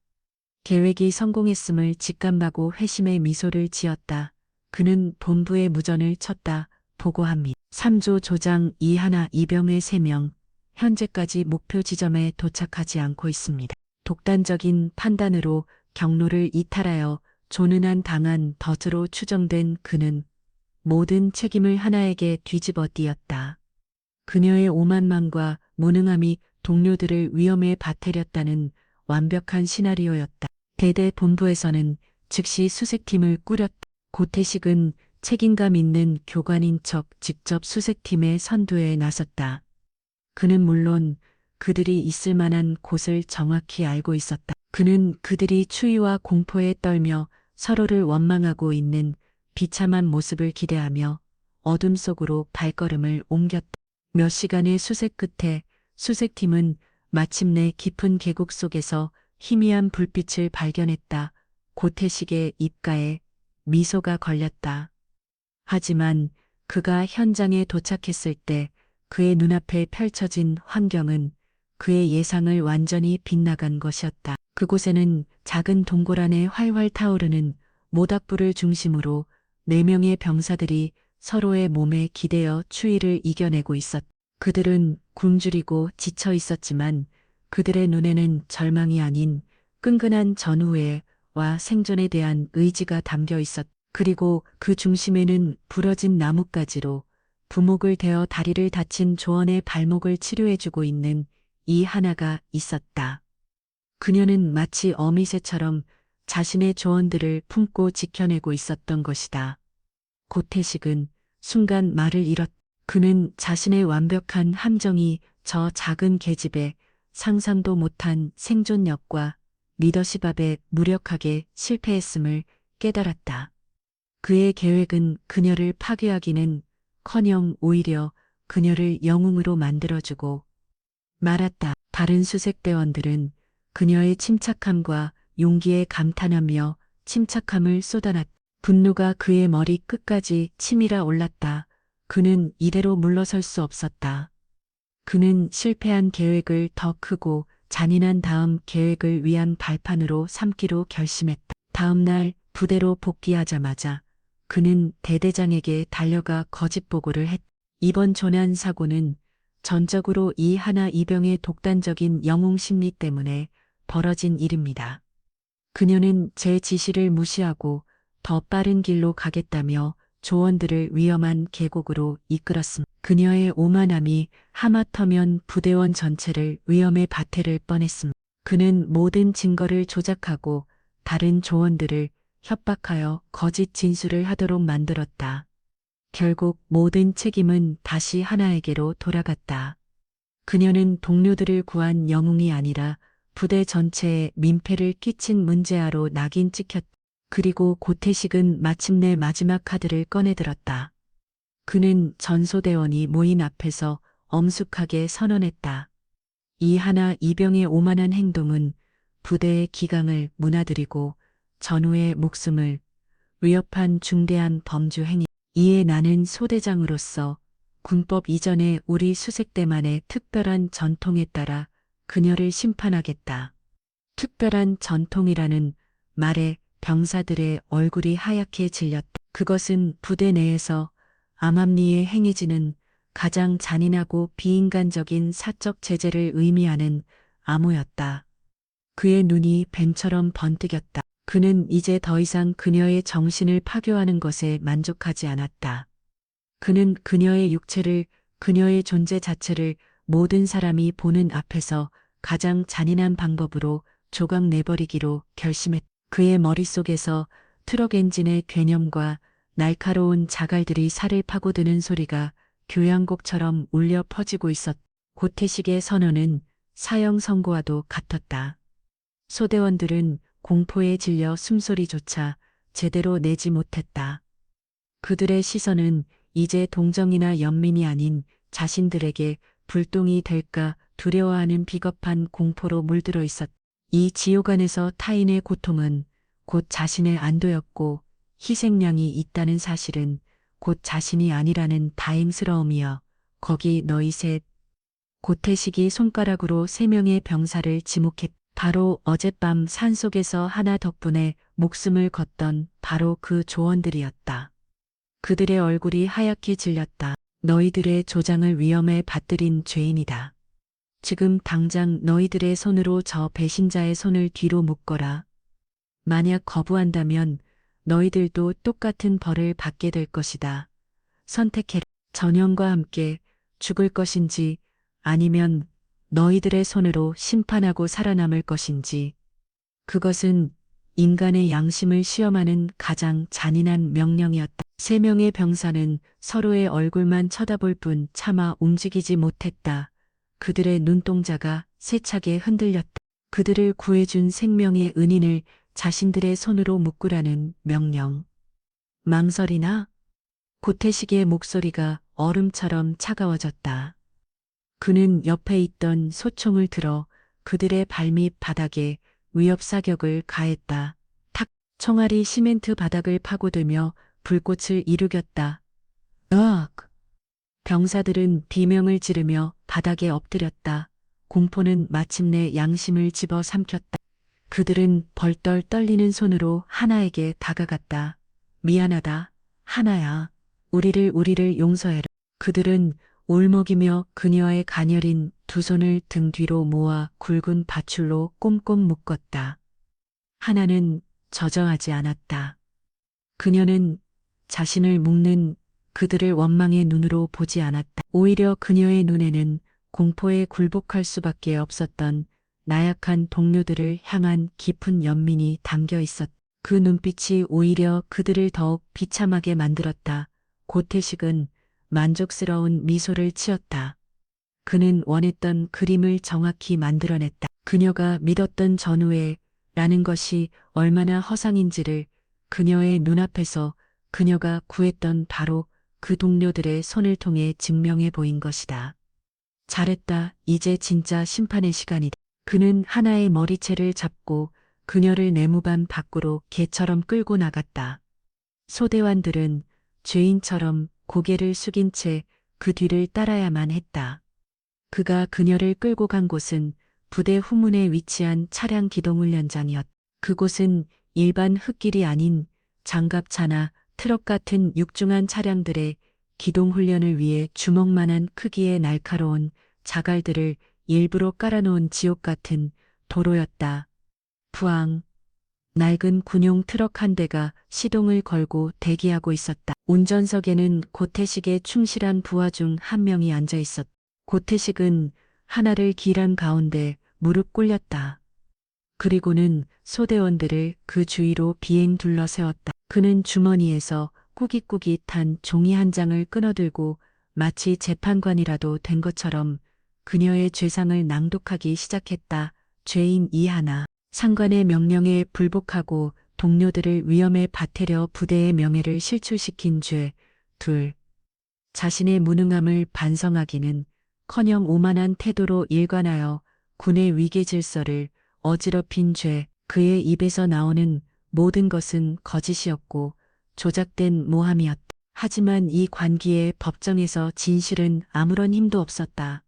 계획이 성공했음을 직감하고 회심의 미소를 지었다. 그는 본부에 무전을 쳤다. 보고합니다. 3조 조장 이하나 이병의 3명, 현재까지 목표 지점에 도착하지 않고 있습니다. 독단적인 판단으로 경로를 이탈하여 조는한 당한 덫으로 추정된 그는 모든 책임을 하나에게 뒤집어 띄었다. 그녀의 오만망과 무능함이 동료들을 위험에 빠뜨렸다는 완벽한 시나리오였다. 대대 본부에서는 즉시 수색팀을 꾸렸다. 고태식은 책임감 있는 교관인 척 직접 수색팀의 선두에 나섰다. 그는 물론 그들이 있을 만한 곳을 정확히 알고 있었다. 그는 그들이 추위와 공포에 떨며 서로를 원망하고 있는 비참한 모습을 기대하며 어둠 속으로 발걸음을 옮겼다. 몇 시간의 수색 끝에 수색팀은 마침내 깊은 계곡 속에서 희미한 불빛을 발견했다. 고태식의 입가에 미소가 걸렸다. 하지만 그가 현장에 도착했을 때 그의 눈앞에 펼쳐진 환경은 그의 예상을 완전히 빗나간 것이었다. 그곳에는 작은 동굴 안에 활활 타오르는 모닥불을 중심으로 4명의 병사들이 서로의 몸에 기대어 추위를 이겨내고 있었다. 그들은 굶주리고 지쳐 있었지만 그들의 눈에는 절망이 아닌 끈끈한 전후회와 생존에 대한 의지가 담겨 있었다. 그리고 그 중심에는 부러진 나뭇가지로 부목을 대어 다리를 다친 조원의 발목을 치료해주고 있는 이 하나가 있었다. 그녀는 마치 어미새처럼 자신의 조원들을 품고 지켜내고 있었던 것이다. 고태식은 순간 말을 잃었다. 그는 자신의 완벽한 함정이 저 작은 계집에 상상도 못한 생존력과 리더십 앞에 무력하게 실패했음을 깨달았다. 그의 계획은 그녀를 파괴하기는 커녕 오히려 그녀를 영웅으로 만들어주고 말았다. 다른 수색대원들은 그녀의 침착함과 용기에 감탄하며 침착함을 쏟아놨다. 분노가 그의 머리 끝까지 치밀어 올랐다. 그는 이대로 물러설 수 없었다. 그는 실패한 계획을 더 크고 잔인한 다음 계획을 위한 발판으로 삼기로 결심했다. 다음 날 부대로 복귀하자마자 그는 대대장에게 달려가 거짓 보고를 했다. 이번 조난 사고는 전적으로 이 하나 이병의 독단적인 영웅 심리 때문에 벌어진 일입니다. 그녀는 제 지시를 무시하고 더 빠른 길로 가겠다며 조원들을 위험한 계곡으로 이끌었습니다. 그녀의 오만함이 하마터면 부대원 전체를 위험에 빠뜨릴 뻔했습니다. 그는 모든 증거를 조작하고 다른 조원들을 협박하여 거짓 진술을 하도록 만들었다. 결국 모든 책임은 다시 하나에게로 돌아갔다. 그녀는 동료들을 구한 영웅이 아니라 부대 전체에 민폐를 끼친 문제아로 낙인 찍혔다. 그리고 고태식은 마침내 마지막 카드를 꺼내들었다. 그는 전소대원이 모인 앞에서 엄숙하게 선언했다. 이 하나 이병의 오만한 행동은 부대의 기강을 무너뜨리고 전우의 목숨을 위협한 중대한 범죄 행위. 이에 나는 소대장으로서 군법 이전에 우리 수색대만의 특별한 전통에 따라 그녀를 심판하겠다. 특별한 전통이라는 말에 병사들의 얼굴이 하얗게 질렸다. 그것은 부대 내에서 암암리에 행해지는 가장 잔인하고 비인간적인 사적 제재를 의미하는 암호였다. 그의 눈이 뱀처럼 번뜩였다. 그는 이제 더 이상 그녀의 정신을 파괴하는 것에 만족하지 않았다. 그는 그녀의 육체를, 그녀의 존재 자체를 모든 사람이 보는 앞에서 가장 잔인한 방법으로 조각 내버리기로 결심했다. 그의 머릿속에서 트럭 엔진의 괴념과 날카로운 자갈들이 살을 파고드는 소리가 교향곡처럼 울려 퍼지고 있었다. 고태식의 선언은 사형 선고와도 같았다. 소대원들은 공포에 질려 숨소리조차 제대로 내지 못했다. 그들의 시선은 이제 동정이나 연민이 아닌 자신들에게 불똥이 될까 두려워하는 비겁한 공포로 물들어 있었다. 이 지옥 안에서 타인의 고통은 곧 자신의 안도였고 희생양이 있다는 사실은 곧 자신이 아니라는 다행스러움이여. 거기 너희 셋. 고태식이 손가락으로 3명의 병사를 지목했다. 바로 어젯밤 산속에서 하나 덕분에 목숨을 걷던 바로 그 조원들이었다. 그들의 얼굴이 하얗게 질렸다. 너희들의 조장을 위험에 받들인 죄인이다. 지금 당장 너희들의 손으로 저 배신자의 손을 뒤로 묶어라. 만약 거부한다면 너희들도 똑같은 벌을 받게 될 것이다. 선택해라. 전형과 함께 죽을 것인지 아니면 너희들의 손으로 심판하고 살아남을 것인지. 그것은 인간의 양심을 시험하는 가장 잔인한 명령이었다. 3명의 병사는 서로의 얼굴만 쳐다볼 뿐 차마 움직이지 못했다. 그들의 눈동자가 세차게 흔들렸다. 그들을 구해준 생명의 은인을 자신들의 손으로 묶으라는 명령. 망설이나? 고태식의 목소리가 얼음처럼 차가워졌다. 그는 옆에 있던 소총을 들어 그들의 발밑 바닥에 위협사격을 가했다. 탁! 총알이 시멘트 바닥을 파고들며 불꽃을 이루겼다. 으악! 병사들은 비명을 지르며 바닥에 엎드렸다. 공포는 마침내 양심을 집어삼켰다. 그들은 벌떨 떨리는 손으로 하나에게 다가갔다. 미안하다. 하나야. 우리를 용서해라. 그들은 울먹이며 그녀의 가녀린 2손을 등 뒤로 모아 굵은 밧줄로 꼼꼼 묶었다. 하나는 저저하지 않았다. 그녀는 자신을 묶는 그들을 원망의 눈으로 보지 않았다. 오히려 그녀의 눈에는 공포에 굴복할 수밖에 없었던 나약한 동료들을 향한 깊은 연민이 담겨 있었다. 그 눈빛이 오히려 그들을 더욱 비참하게 만들었다. 고태식은 만족스러운 미소를 지었다. 그는 원했던 그림을 정확히 만들어냈다. 그녀가 믿었던 전우회라는 것이 얼마나 허상인지를 그녀의 눈앞에서 그녀가 구했던 바로 그 동료들의 손을 통해 증명해 보인 것이다. 잘했다. 이제 진짜 심판의 시간이다. 그는 하나의 머리채를 잡고 그녀를 내무반 밖으로 개처럼 끌고 나갔다. 소대원들은 죄인처럼 고개를 숙인 채 그 뒤를 따라야만 했다. 그가 그녀를 끌고 간 곳은 부대 후문에 위치한 차량 기동훈련장이었다. 그곳은 일반 흙길이 아닌 장갑차나 트럭 같은 육중한 차량들의 기동훈련을 위해 주먹만한 크기의 날카로운 자갈들을 일부러 깔아놓은 지옥 같은 도로였다. 부앙. 낡은 군용 트럭 한 대가 시동을 걸고 대기하고 있었다. 운전석에는 고태식의 충실한 부하 중 한 명이 앉아 있었다. 고태식은 하나를 길한 가운데 무릎 꿇렸다. 그리고는 소대원들을 그 주위로 비행 둘러세웠다. 그는 주머니에서 꾸깃꾸깃한 종이 한 장을 끊어들고 마치 재판관이라도 된 것처럼 그녀의 죄상을 낭독하기 시작했다. 죄인 이하나. 상관의 명령에 불복하고 동료들을 위험에 파태려 부대의 명예를 실추시킨 죄. 2. 자신의 무능함을 반성하기는 커녕 오만한 태도로 일관하여 군의 위계 질서를 어지럽힌 죄. 그의 입에서 나오는 모든 것은 거짓이었고 조작된 모함이었다. 하지만 이 관기의 법정에서 진실은 아무런 힘도 없었다.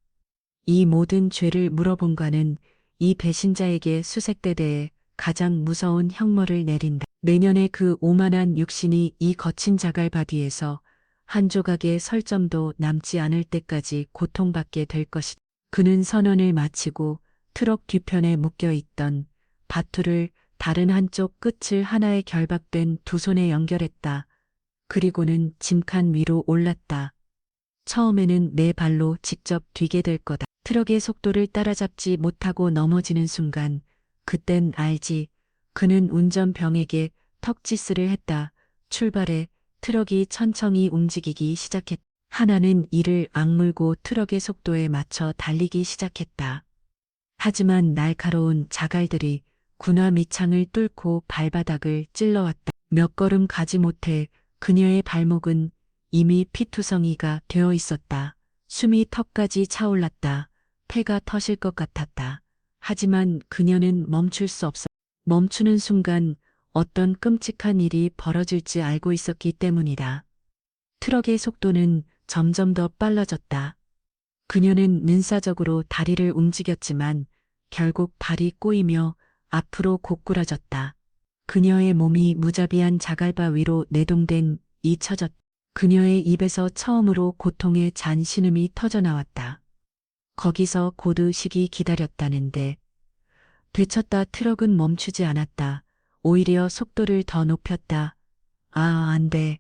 이 모든 죄를 물어본가는 이 배신자에게 수색대대에 가장 무서운 형벌을 내린다. 내년에 그 오만한 육신이 이 거친 자갈바 뒤에서 한 조각의 설점도 남지 않을 때까지 고통받게 될 것이다. 그는 선언을 마치고 트럭 뒤편에 묶여있던 밧줄을 다른 한쪽 끝을 하나의 결박된 두 손에 연결했다. 그리고는 짐칸 위로 올랐다. 처음에는 내 발로 직접 뛰게 될 거다. 트럭의 속도를 따라잡지 못하고 넘어지는 순간 그땐 알지. 그는 운전병에게 턱지스를 했다. 출발해. 트럭이 천천히 움직이기 시작했다. 하나는 이를 악물고 트럭의 속도에 맞춰 달리기 시작했다. 하지만 날카로운 자갈들이 군화 밑창을 뚫고 발바닥을 찔러왔다. 몇 걸음 가지 못해 그녀의 발목은 이미 피투성이가 되어 있었다. 숨이 턱까지 차올랐다. 폐가 터질 것 같았다. 하지만 그녀는 멈출 수 없었다. 멈추는 순간 어떤 끔찍한 일이 벌어질지 알고 있었기 때문이다. 트럭의 속도는 점점 더 빨라졌다. 그녀는 능사적으로 다리를 움직였지만 결국 발이 꼬이며 앞으로 고꾸라졌다. 그녀의 몸이 무자비한 자갈바 위로 내동된 잊혀졌다. 그녀의 입에서 처음으로 고통의 잔 신음이 터져나왔다. 거기서 고드식이 기다렸다는데 되쳤다. 트럭은 멈추지 않았다. 오히려 속도를 더 높였다. 아, 안 돼.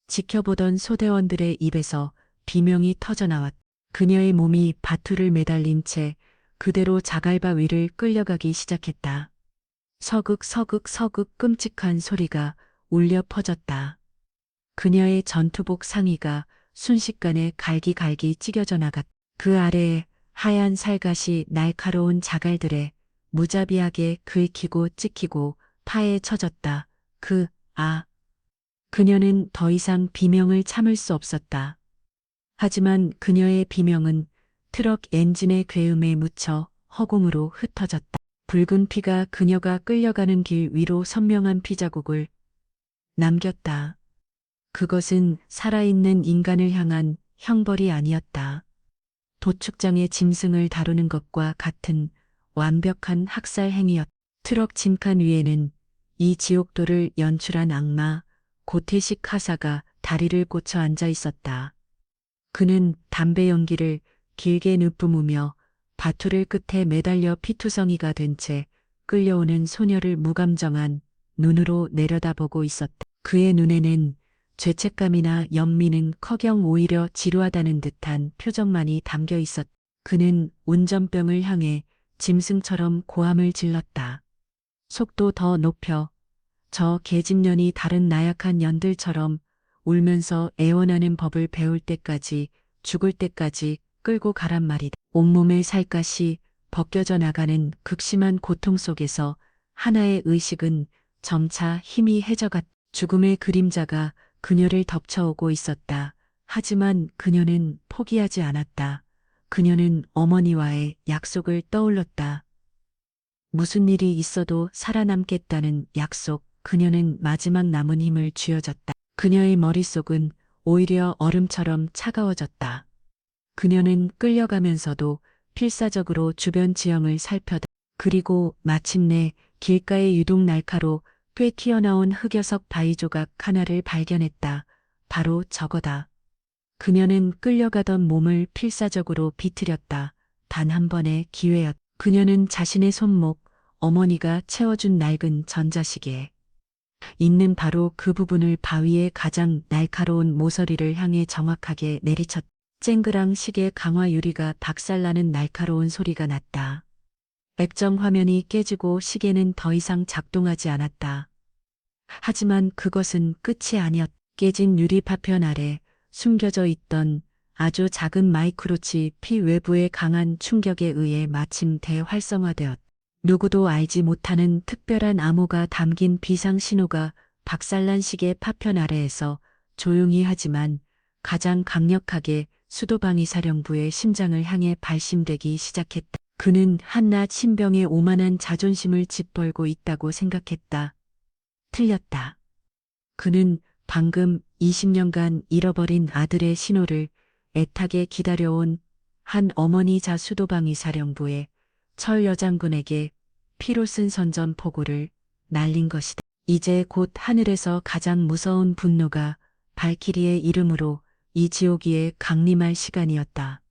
지켜보던 소대원들의 입에서 비명이 터져나왔다. 그녀의 몸이 밧줄을 매달린 채 그대로 자갈바 위를 끌려가기 시작했다. 서극 서극 서극 끔찍한 소리가 울려 퍼졌다. 그녀의 전투복 상의가 순식간에 갈기갈기 찢겨져 나갔다. 그 아래에 하얀 살갗이 날카로운 자갈들에 무자비하게 긁히고 찍히고 파헤쳐졌다. 그녀는 더 이상 비명을 참을 수 없었다. 하지만 그녀의 비명은 트럭 엔진의 괴음에 묻혀 허공으로 흩어졌다. 붉은 피가 그녀가 끌려가는 길 위로 선명한 피자국을 남겼다. 그것은 살아있는 인간을 향한 형벌이 아니었다. 도축장의 짐승을 다루는 것과 같은 완벽한 학살 행위였다. 트럭 짐칸 위에는 이 지옥도를 연출한 악마 고태식 하사가 다리를 꽂혀 앉아 있었다. 그는 담배 연기를 길게 느뿜으며 밧줄을 끝에 매달려 피투성이가 된 채 끌려오는 소녀를 무감정한 눈으로 내려다보고 있었다. 그의 눈에는 죄책감이나 연민은 커녕 오히려 지루하다는 듯한 표정만이 담겨 있었다. 그는 운전병을 향해 짐승처럼 고함을 질렀다. 속도 더 높여. 저 계집년이 다른 나약한 년들처럼 울면서 애원하는 법을 배울 때까지, 죽을 때까지 끌고 가란 말이다. 온몸의 살갗이 벗겨져 나가는 극심한 고통 속에서 하나의 의식은 점차 힘이 해져갔다. 죽음의 그림자가 그녀를 덮쳐오고 있었다. 하지만 그녀는 포기하지 않았다. 그녀는 어머니와의 약속을 떠올렸다. 무슨 일이 있어도 살아남겠다는 약속. 그녀는 마지막 남은 힘을 쥐어졌다. 그녀의 머릿속은 오히려 얼음처럼 차가워졌다. 그녀는 끌려가면서도 필사적으로 주변 지형을 살펴다. 그리고 마침내 길가의 유독 날카로 꽤 튀어나온 흑여석 바위 조각 하나를 발견했다. 바로 저거다. 그녀는 끌려가던 몸을 필사적으로 비틀였다. 단 한 번의 기회였다. 그녀는 자신의 손목, 어머니가 채워준 낡은 전자시계 있는 바로 그 부분을 바위의 가장 날카로운 모서리를 향해 정확하게 내리쳤다. 쨍그랑 시계 강화 유리가 박살나는 날카로운 소리가 났다. 액정 화면이 깨지고 시계는 더 이상 작동하지 않았다. 하지만 그것은 끝이 아니었다. 깨진 유리 파편 아래 숨겨져 있던 아주 작은 마이크로칩이 외부의 강한 충격에 의해 마침 대활성화되었다. 누구도 알지 못하는 특별한 암호가 담긴 비상 신호가 박살난 시계 파편 아래에서 조용히 하지만 가장 강력하게 수도방위 사령부의 심장을 향해 발심되기 시작했다. 그는 한낱 신병의 오만한 자존심을 짓벌고 있다고 생각했다. 틀렸다. 그는 방금 20년간 잃어버린 아들의 신호를 애타게 기다려온 한 어머니자 수도방위 사령부의 철 여장군에게 피로 쓴 선전포고를 날린 것이다. 이제 곧 하늘에서 가장 무서운 분노가 발키리의 이름으로 이 지옥위에 강림할 시간이었다.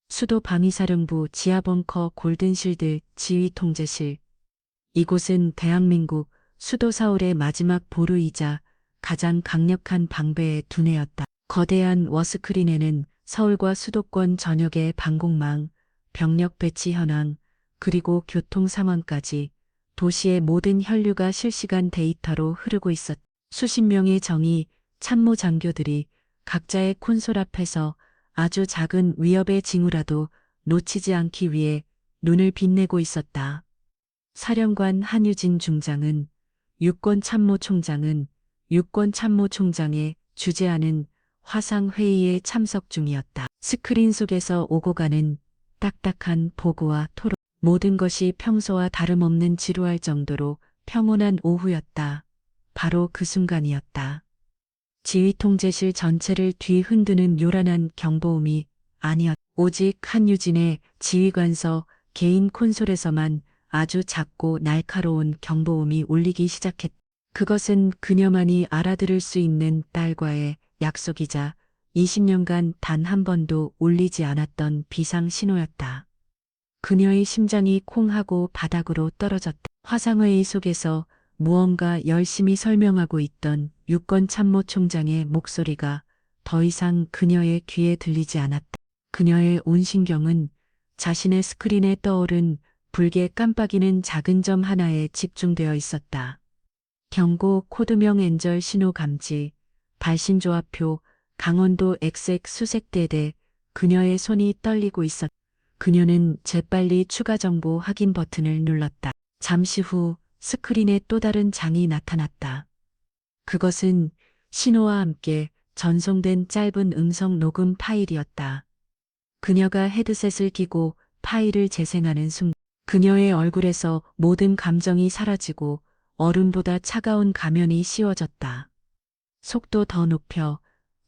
수도 방위사령부 지하벙커 골든실드 지휘통제실. 이곳은 대한민국 수도 서울의 마지막 보루이자 가장 강력한 방배의 두뇌였다. 거대한 워스크린에는 서울과 수도권 전역의 방공망, 병력 배치 현황, 그리고 교통 상황까지 도시의 모든 혈류가 실시간 데이터로 흐르고 있었다. 수십 명의 정의 참모 장교들이 각자의 콘솔 앞에서 아주 작은 위협의 징후라도 놓치지 않기 위해 눈을 빛내고 있었다. 사령관 한유진 중장은 육권참모총장의 주재하는 화상회의에 참석 중이었다. 스크린 속에서 오고 가는 딱딱한 보고와 토론. 모든 것이 평소와 다름없는 지루할 정도로 평온한 오후였다. 바로 그 순간이었다. 지휘통제실 전체를 뒤흔드는 요란한 경보음이 아니었다. 오직 한유진의 지휘관서 개인 콘솔에서만 아주 작고 날카로운 경보음이 울리기 시작했다. 그것은 그녀만이 알아들을 수 있는 딸과의 약속이자 20년간 단 한 번도 울리지 않았던 비상 신호였다. 그녀의 심장이 콩 하고 바닥으로 떨어졌다. 화상회의 속에서 무언가 열심히 설명하고 있던 육권참모총장의 목소리가 더 이상 그녀의 귀에 들리지 않았다. 그녀의 온 신경은 자신의 스크린에 떠오른 붉게 깜빡이는 작은 점 하나에 집중되어 있었다. 경고 코드명 엔절 신호 감지, 발신조합표, 강원도 XX 수색대대. 그녀의 손이 떨리고 있었다. 그녀는 재빨리 추가 정보 확인 버튼을 눌렀다. 잠시 후 스크린에 또 다른 장이 나타났다. 그것은 신호와 함께 전송된 짧은 음성 녹음 파일이었다. 그녀가 헤드셋을 끼고 파일을 재생하는 순간 그녀의 얼굴에서 모든 감정이 사라지고 얼음보다 차가운 가면이 씌워졌다. 속도 더 높여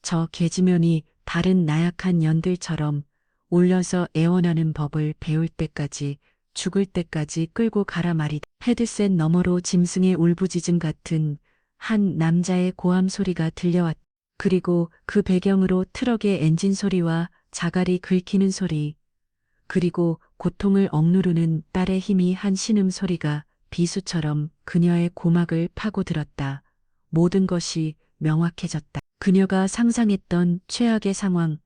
저 계지면이 다른 나약한 년들처럼 올려서 애원하는 법을 배울 때까지 죽을 때까지 끌고 가라 말이다. 헤드셋 너머로 짐승의 울부짖음 같은 한 남자의 고함 소리가 들려왔다. 그리고 그 배경으로 트럭의 엔진 소리와 자갈이 긁히는 소리, 그리고 고통을 억누르는 딸의 힘이 한 신음 소리가 비수처럼 그녀의 고막을 파고들었다. 모든 것이 명확해졌다. 그녀가 상상했던 최악의 상황,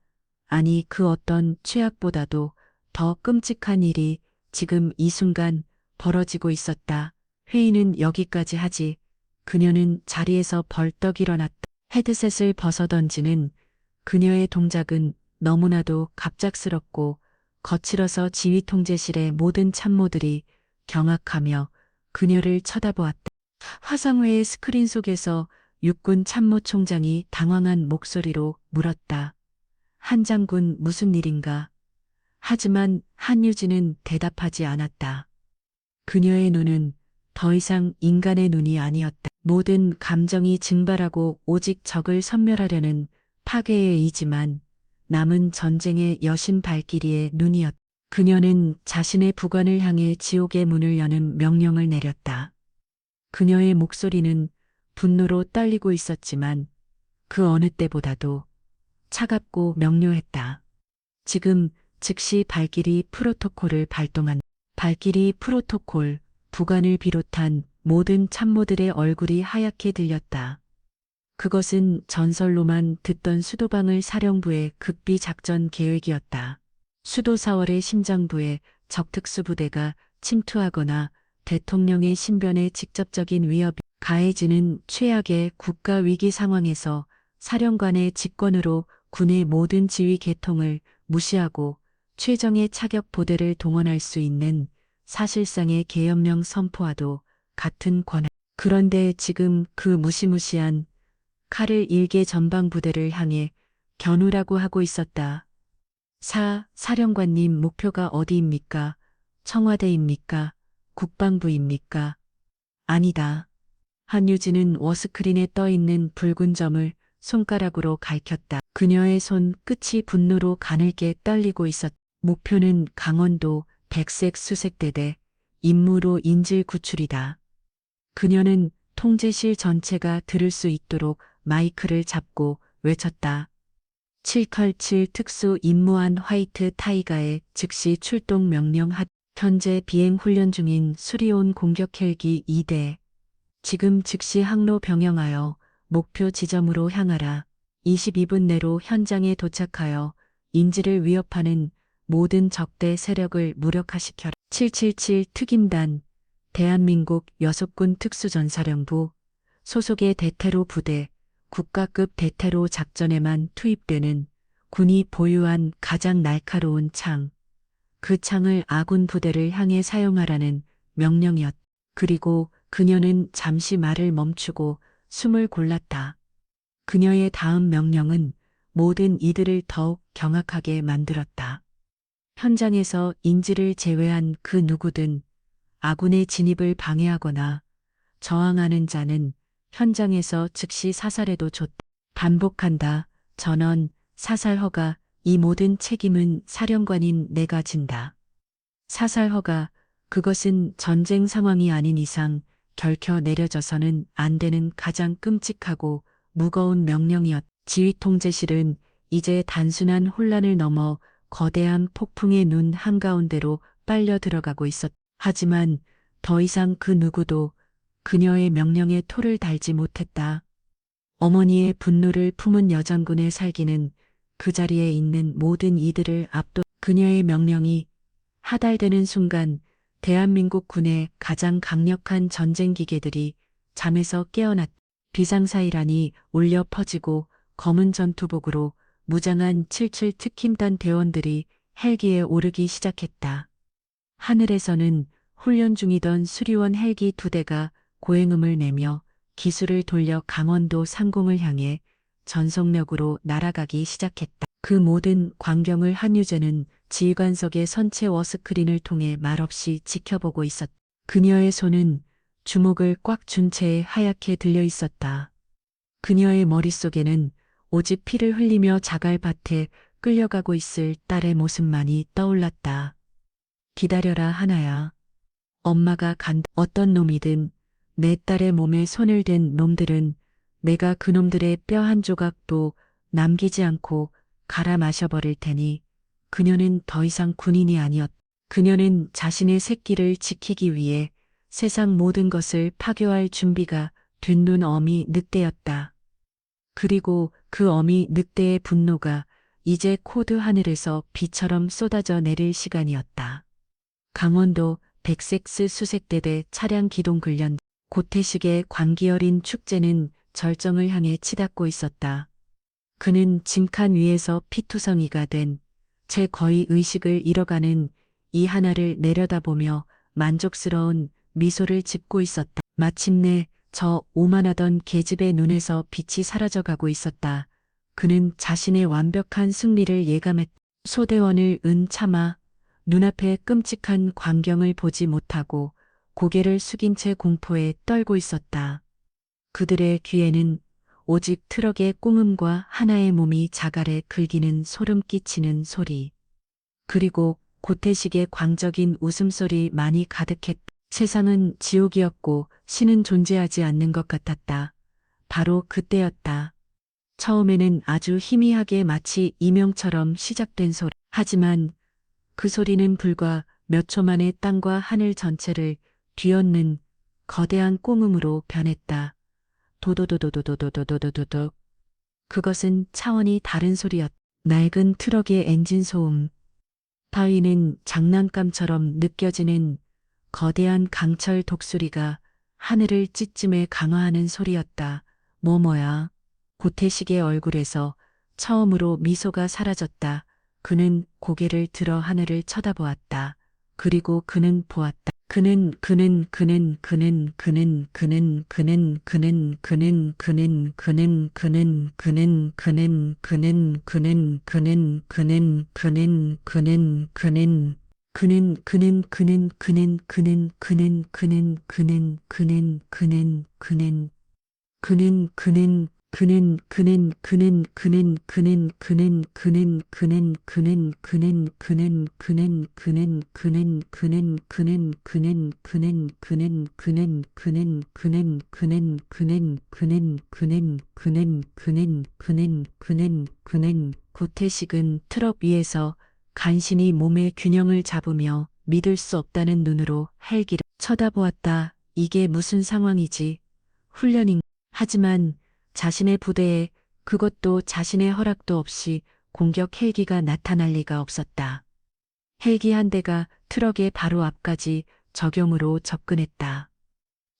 아니 그 어떤 최악보다도 더 끔찍한 일이 지금 이 순간 벌어지고 있었다. 회의는 여기까지 하지. 그녀는 자리에서 벌떡 일어났다. 헤드셋을 벗어던지는 그녀의 동작은 너무나도 갑작스럽고 거칠어서 지휘통제실의 모든 참모들이 경악하며 그녀를 쳐다보았다. 화상회의 스크린 속에서 육군 참모총장이 당황한 목소리로 물었다. 한 장군 무슨 일인가? 하지만 한유진은 대답하지 않았다. 그녀의 눈은 더 이상 인간의 눈이 아니었다. 모든 감정이 증발하고 오직 적을 섬멸하려는 파괴의 의지만 남은 전쟁의 여신 발키리의 눈이었다. 그녀는 자신의 부관을 향해 지옥의 문을 여는 명령을 내렸다. 그녀의 목소리는 분노로 떨리고 있었지만 그 어느 때보다도 차갑고 명료했다. 지금 즉시 발키리 프로토콜을 발동한 발키리 프로토콜. 부관을 비롯한 모든 참모들의 얼굴이 하얗게 들렸다. 그것은 전설로만 듣던 수도방을 사령부의 극비 작전 계획이었다. 수도 4월의 심장부에 적특수부대가 침투하거나 대통령의 신변에 직접적인 위협이 가해지는 최악의 국가위기 상황에서 사령관의 직권으로 군의 모든 지휘 계통을 무시하고 최정예 차격 부대를 동원할 수 있는 사실상의 계엄령 선포와도 같은 권한. 그런데 지금 그 무시무시한 칼을 일개 전방부대를 향해 겨누라고 하고 있었다. 사령관님 목표가 어디입니까? 청와대입니까? 국방부입니까? 아니다. 한유진은 워스크린에 떠있는 붉은 점을 손가락으로 가리켰다. 그녀의 손 끝이 분노로 가늘게 떨리고 있었다. 목표는 강원도 백색 수색대대 임무로 인질 구출이다. 그녀는 통제실 전체가 들을 수 있도록 마이크를 잡고 외쳤다. 787 특수 임무한 화이트 타이가의 즉시 출동 명령하. 현재 비행 훈련 중인 수리온 공격 헬기 2대. 지금 즉시 항로 변경하여 목표 지점으로 향하라. 22분 내로 현장에 도착하여 인질을 위협하는 모든 적대 세력을 무력화시켜라. 777 특임단 대한민국 여속군 특수전사령부 소속의 대테러 부대 국가급 대테러 작전에만 투입되는 군이 보유한 가장 날카로운 창. 그 창을 아군 부대를 향해 사용하라는 명령이었다. 그리고 그녀는 잠시 말을 멈추고 숨을 골랐다. 그녀의 다음 명령은 모든 이들을 더욱 경악하게 만들었다. 현장에서 인질을 제외한 그 누구든 아군의 진입을 방해하거나 저항하는 자는 현장에서 즉시 사살해도 좋다. 반복한다. 전원, 사살 허가, 이 모든 책임은 사령관인 내가 진다. 사살 허가, 그것은 전쟁 상황이 아닌 이상 결켜 내려져서는 안 되는 가장 끔찍하고 무거운 명령이었다. 지휘통제실은 이제 단순한 혼란을 넘어 거대한 폭풍의 눈 한가운데로 빨려 들어가고 있었다. 하지만 더 이상 그 누구도 그녀의 명령에 토를 달지 못했다. 어머니의 분노를 품은 여장군의 살기는 그 자리에 있는 모든 이들을 압도. 그녀의 명령이 하달되는 순간 대한민국 군의 가장 강력한 전쟁 기계들이 잠에서 깨어났다. 비상사이란이 울려 퍼지고 검은 전투복으로 무장한 77 특임단 대원들이 헬기에 오르기 시작했다. 하늘에서는 훈련 중이던 수리원 헬기 2대가 고행음을 내며 기술을 돌려 강원도 상공을 향해 전속력으로 날아가기 시작했다. 그 모든 광경을 한유재는 지휘관석의 선체 워스크린을 통해 말없이 지켜보고 있었다. 그녀의 손은 주먹을 꽉 준 채 하얗게 들려 있었다. 그녀의 머릿속에는 오직 피를 흘리며 자갈밭에 끌려가고 있을 딸의 모습만이 떠올랐다. 기다려라 하나야. 엄마가 간다. 어떤 놈이든 내 딸의 몸에 손을 댄 놈들은 내가 그놈들의 뼈 한 조각도 남기지 않고 갈아 마셔버릴 테니. 그녀는 더 이상 군인이 아니었다. 그녀는 자신의 새끼를 지키기 위해 세상 모든 것을 파괴할 준비가 된 어미 늑대였다. 그리고 그 어미 늑대의 분노가 이제 코드 하늘에서 비처럼 쏟아져 내릴 시간이었다. 강원도 백색스 수색대대 차량 기동 훈련. 고태식의 광기 어린 축제는 절정을 향해 치닫고 있었다. 그는 짐칸 위에서 피투성이가 된 채 거의 의식을 잃어가는 이 하나를 내려다보며 만족스러운 미소를 짓고 있었다. 마침내 저 오만하던 계집의 눈에서 빛이 사라져가고 있었다. 그는 자신의 완벽한 승리를 예감했다. 소대원을 차마 눈앞의 끔찍한 광경을 보지 못하고 고개를 숙인 채 공포에 떨고 있었다. 그들의 귀에는 오직 트럭의 꽁음과 하나의 몸이 자갈에 긁이는 소름 끼치는 소리. 그리고 고태식의 광적인 웃음소리만이 가득했다. 세상은 지옥이었고 신은 존재하지 않는 것 같았다. 바로 그때였다. 처음에는 아주 희미하게 마치 이명처럼 시작된 소리. 하지만 그 소리는 불과 몇 초 만에 땅과 하늘 전체를 뒤엎는 거대한 꽁음으로 변했다. 도도도도도도도도도도도. 그것은 차원이 다른 소리였다. 낡은 트럭의 엔진 소음. 바위는 장난감처럼 느껴지는 거대한 강철 독수리가 하늘을 찢음에 강화하는 소리였다. 뭐야. 고태식의 얼굴에서 처음으로 미소가 사라졌다. 그는 고개를 들어 하늘을 쳐다보았다. 그리고 그는 보았다. 그는 고태식은 트럭 위에서 간신히 몸의 균형을 잡으며 믿을 수 없다는 눈으로 헬기를 쳐다보았다. 이게 무슨 상황이지? 훈련인. 하지만 자신의 부대에 그것도 자신의 허락도 없이 공격 헬기가 나타날 리가 없었다. 헬기 한 대가 트럭의 바로 앞까지 적용으로 접근했다.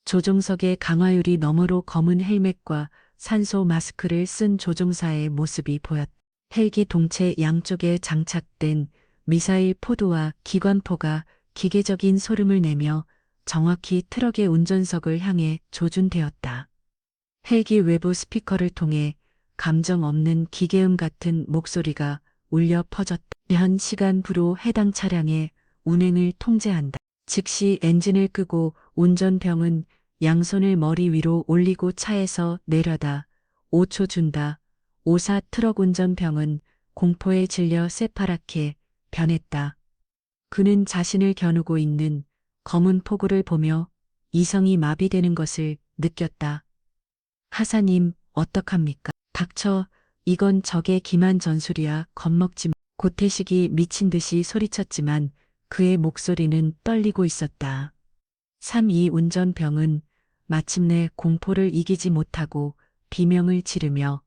조종석의 강화유리 너머로 검은 헬멧과 산소 마스크를 쓴 조종사의 모습이 보였다. 헬기 동체 양쪽에 장착된 미사일 포드와 기관포가 기계적인 소름을 내며 정확히 트럭의 운전석을 향해 조준되었다. 헬기 외부 스피커를 통해 감정 없는 기계음 같은 목소리가 울려 퍼졌다. 현 시간부로 해당 차량의 운행을 통제한다. 즉시 엔진을 끄고 운전병은 양손을 머리 위로 올리고 차에서 내려다 5초 준다. 오사 트럭 운전병은 공포에 질려 새파랗게 변했다. 그는 자신을 겨누고 있는 검은 포구를 보며 이성이 마비되는 것을 느꼈다. 하사님, 어떡합니까? 닥쳐, 이건 적의 기만 전술이야. 겁먹지 마. 고태식이 미친 듯이 소리쳤지만 그의 목소리는 떨리고 있었다. 3.2 운전병은 마침내 공포를 이기지 못하고 비명을 지르며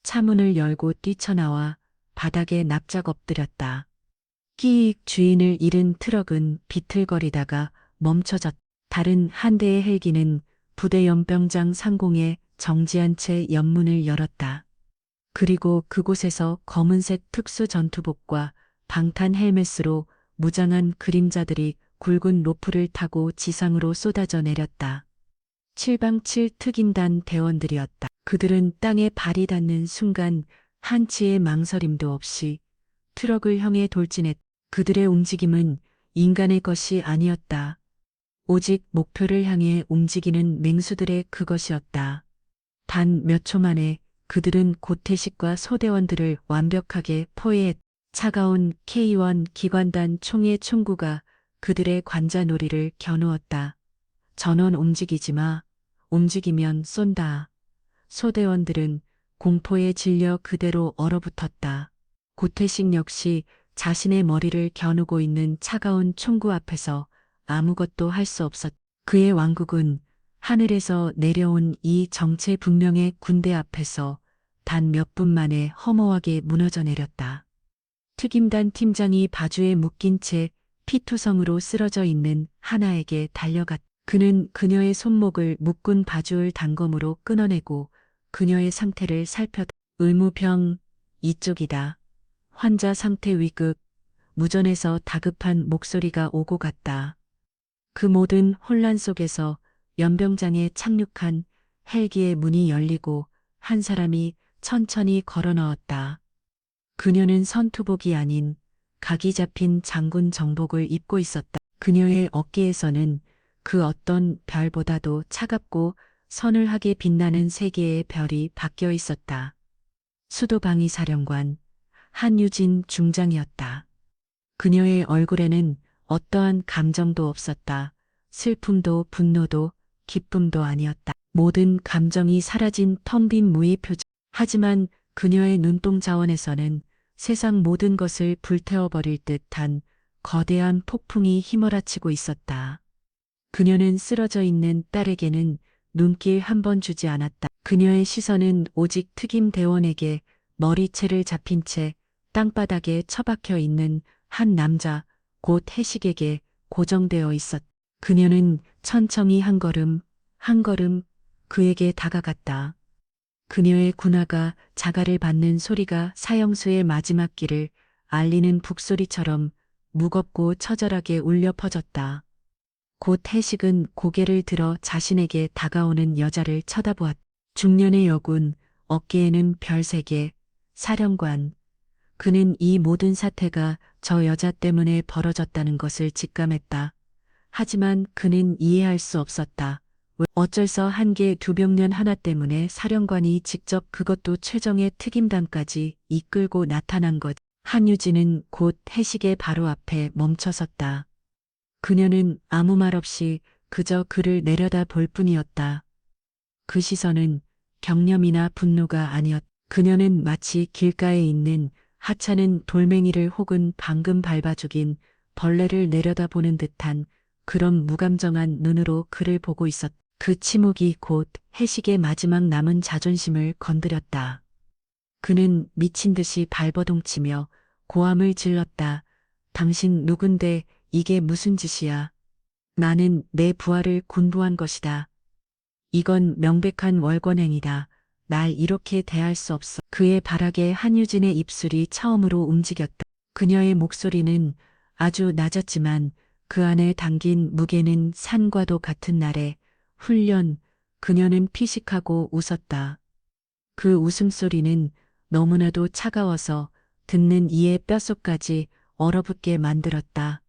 차문을 열고 뛰쳐나와 바닥에 납작 엎드렸다. 끼익 주인을 잃은 트럭은 비틀거리다가 멈춰졌다. 다른 한 대의 헬기는 부대 연병장 상공에 정지한 채 연문을 열었다. 그리고 그곳에서 검은색 특수 전투복과 방탄 헬멧으로 무장한 그림자들이 굵은 로프를 타고 지상으로 쏟아져 내렸다. 7방칠 특임단 대원들이었다. 그들은 땅에 발이 닿는 순간 한치의 망설임도 없이 트럭을 향해 돌진했다. 그들의 움직임은 인간의 것이 아니었다. 오직 목표를 향해 움직이는 맹수들의 그것이었다. 단 몇 초 만에 그들은 고태식과 소대원들을 완벽하게 포위했다. 차가운 K1 기관단 총의 총구가 그들의 관자놀이를 겨누었다. 전원 움직이지 마. 움직이면 쏜다. 소대원들은 공포에 질려 그대로 얼어붙었다. 고태식 역시 자신의 머리를 겨누고 있는 차가운 총구 앞에서 아무것도 할 수 없었다. 그의 왕국은 하늘에서 내려온 이 정체불명의 군대 앞에서 단 몇 분 만에 허무하게 무너져 내렸다. 특임단 팀장이 바주에 묶인 채 피투성으로 쓰러져 있는 하나에게 달려갔다. 그는 그녀의 손목을 묶은 바주을 단검으로 끊어내고 그녀의 상태를 살폈다. 의무병, 이쪽이다. 환자 상태 위급. 무전에서 다급한 목소리가 오고 갔다. 그 모든 혼란 속에서 연병장에 착륙한 헬기의 문이 열리고 한 사람이 천천히 걸어 넣었다. 그녀는 선투복이 아닌 각이 잡힌 장군 정복을 입고 있었다. 그녀의 어깨에서는 그 어떤 별보다도 차갑고 서늘하게 빛나는 세 개의 별이 박혀 있었다. 수도방위 사령관 한유진 중장이었다. 그녀의 얼굴에는 어떠한 감정도 없었다. 슬픔도 분노도 기쁨도 아니었다. 모든 감정이 사라진 텅 빈 무의 표정. 하지만 그녀의 눈동 자원에서는 세상 모든 것을 불태워버릴 듯한 거대한 폭풍이 휘몰아치고 있었다. 그녀는 쓰러져 있는 딸에게는 눈길 한 번 주지 않았다. 그녀의 시선은 오직 특임 대원에게 머리채를 잡힌 채 땅바닥에 처박혀 있는 한 남자, 곧 해식에게 고정되어 있었다. 그녀는 천천히 한 걸음 그에게 다가갔다. 그녀의 군화가 자갈을 받는 소리가 사형수의 마지막 길을 알리는 북소리처럼 무겁고 처절하게 울려 퍼졌다. 곧 해식은 고개를 들어 자신에게 다가오는 여자를 쳐다보았다. 중년의 여군, 어깨에는 별 3개, 사령관. 그는 이 모든 사태가 저 여자 때문에 벌어졌다는 것을 직감했다. 하지만 그는 이해할 수 없었다. 어쩔서 한개 두병년 하나 때문에 사령관이 직접 그것도 최정의 특임단까지 이끌고 나타난 것. 한유진은 곧 해식의 바로 앞에 멈춰섰다. 그녀는 아무 말 없이 그저 그를 내려다 볼 뿐이었다. 그 시선은 경념이나 분노가 아니었다. 그녀는 마치 길가에 있는 하찮은 돌멩이를 혹은 방금 밟아 죽인 벌레를 내려다보는 듯한 그런 무감정한 눈으로 그를 보고 있었다. 그 침묵이 곧 해식의 마지막 남은 자존심을 건드렸다. 그는 미친 듯이 발버둥치며 고함을 질렀다. 당신 누군데 이게 무슨 짓이야? 나는 내 부하를 군부한 것이다. 이건 명백한 월권행위다. 날 이렇게 대할 수 없어. 그의 발악에 한유진의 입술이 처음으로 움직였다. 그녀의 목소리는 아주 낮았지만 그 안에 담긴 무게는 산과도 같은 날에 훈련, 그녀는 피식하고 웃었다. 그 웃음소리는 너무나도 차가워서 듣는 이의 뼛속까지 얼어붙게 만들었다.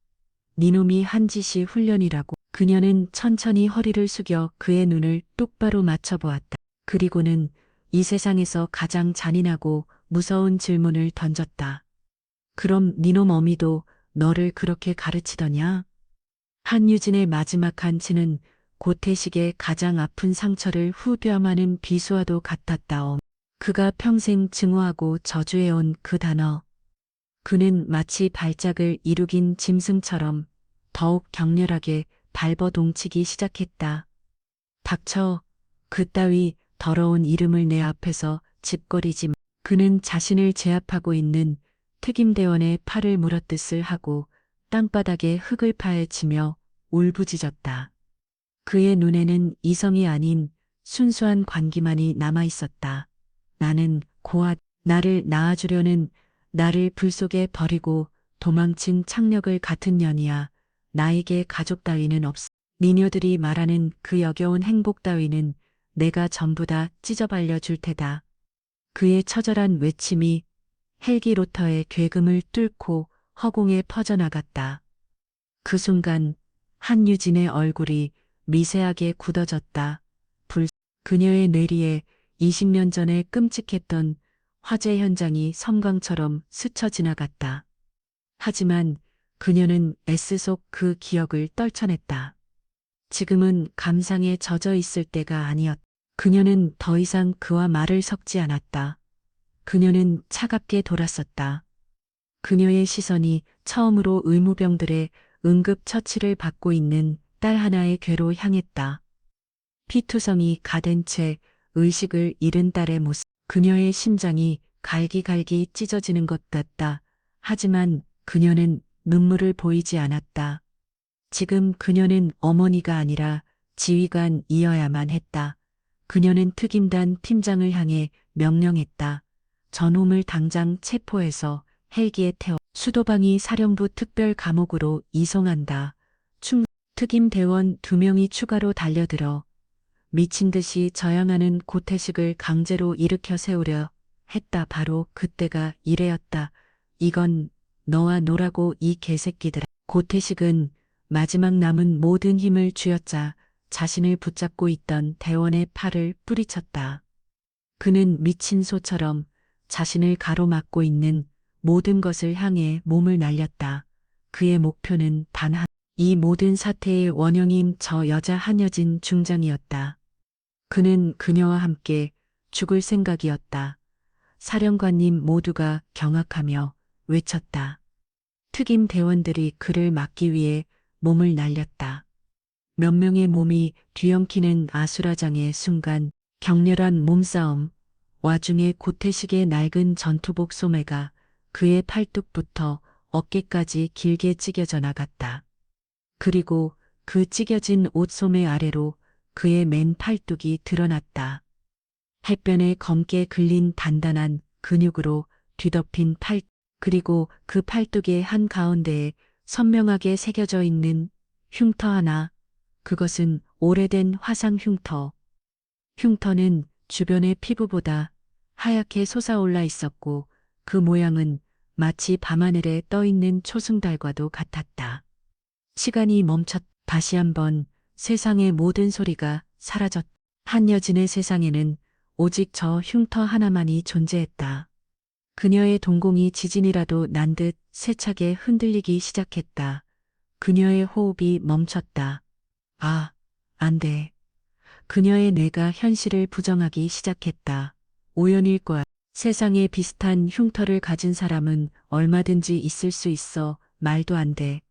니놈이 한 짓이 훈련이라고. 그녀는 천천히 허리를 숙여 그의 눈을 똑바로 맞춰보았다. 그리고는 이 세상에서 가장 잔인하고 무서운 질문을 던졌다. 그럼 니놈 어미도 너를 그렇게 가르치더냐? 한유진의 마지막 한치는 고태식의 가장 아픈 상처를 후벼하는 비수와도 같았다오. 그가 평생 증오하고 저주해온 그 단어. 그는 마치 발작을 이룩인 짐승처럼 더욱 격렬하게 발버둥치기 시작했다. 닥쳐, 그따위 더러운 이름을 내 앞에서 짓거리지 마. 그는 자신을 제압하고 있는 특임대원의 팔을 물어뜯을 하고 땅바닥에 흙을 파헤치며 울부짖었다. 그의 눈에는 이성이 아닌 순수한 관기만이 남아 있었다. 나는 고아, 나를 낳아주려는 나를 불 속에 버리고 도망친 착력을 같은 년이야. 나에게 가족 따위는 없어. 니녀들이 말하는 그 여겨운 행복 따위는 내가 전부 다 찢어발려 줄 테다. 그의 처절한 외침이 헬기 로터의 괴금을 뚫고 허공에 퍼져나갔다. 그 순간 한유진의 얼굴이 미세하게 굳어졌다. 그녀의 뇌리에 20년 전에 끔찍했던 화재 현장이 섬광처럼 스쳐 지나갔다. 하지만 그녀는 애쓰속 그 기억을 떨쳐냈다. 지금은 감상에 젖어 있을 때가 아니었다. 그녀는 더 이상 그와 말을 섞지 않았다. 그녀는 차갑게 돌았었다. 그녀의 시선이 처음으로 의무병들의 응급처치를 받고 있는 딸 하나의 궤로 향했다. 피투성이 가된 채 의식을 잃은 딸의 모습. 그녀의 심장이 갈기갈기 찢어지는 것 같다. 하지만 그녀는 눈물을 보이지 않았다. 지금 그녀는 어머니가 아니라 지휘관이어야만 했다. 그녀는 특임단 팀장을 향해 명령했다. 저놈을 당장 체포해서 헬기에 태워 수도방위 사령부 특별 감옥으로 이송한다. 특임 대원 2명이 추가로 달려들어 미친 듯이 저항하는 고태식을 강제로 일으켜 세우려 했다. 바로 그때가 이래였다. 이건 너와 노라고 이 개새끼들아. 고태식은 마지막 남은 모든 힘을 쥐어짜 자신을 붙잡고 있던 대원의 팔을 뿌리쳤다. 그는 미친 소처럼 자신을 가로막고 있는 모든 것을 향해 몸을 날렸다. 그의 목표는 단 한, 이 모든 사태의 원형인 저 여자 한여진 중장이었다. 그는 그녀와 함께 죽을 생각이었다. 사령관님 모두가 경악하며 외쳤다. 특임 대원들이 그를 막기 위해 몸을 날렸다. 몇 명의 몸이 뒤엉키는 아수라장의 순간 격렬한 몸싸움, 와중에 고태식의 낡은 전투복 소매가 그의 팔뚝부터 어깨까지 길게 찢겨져 나갔다. 그리고 그 찢겨진 옷 소매 아래로 그의 맨 팔뚝이 드러났다. 햇변에 검게 글린 단단한 근육으로 뒤덮인 그리고 그 팔뚝의 한가운데에 선명하게 새겨져 있는 흉터 하나, 그것은 오래된 화상 흉터. 흉터는 주변의 피부보다 하얗게 솟아올라 있었고 그 모양은 마치 밤하늘에 떠있는 초승달과도 같았다. 시간이 멈췄. 다시 한번 세상의 모든 소리가 사라졌다. 한여진의 세상에는 오직 저 흉터 하나만이 존재했다. 그녀의 동공이 지진이라도 난 듯 세차게 흔들리기 시작했다. 그녀의 호흡이 멈췄다. 아, 안 돼. 그녀의 뇌가 현실을 부정하기 시작했다. 우연일 거야. 세상에 비슷한 흉터를 가진 사람은 얼마든지 있을 수 있어. 말도 안 돼.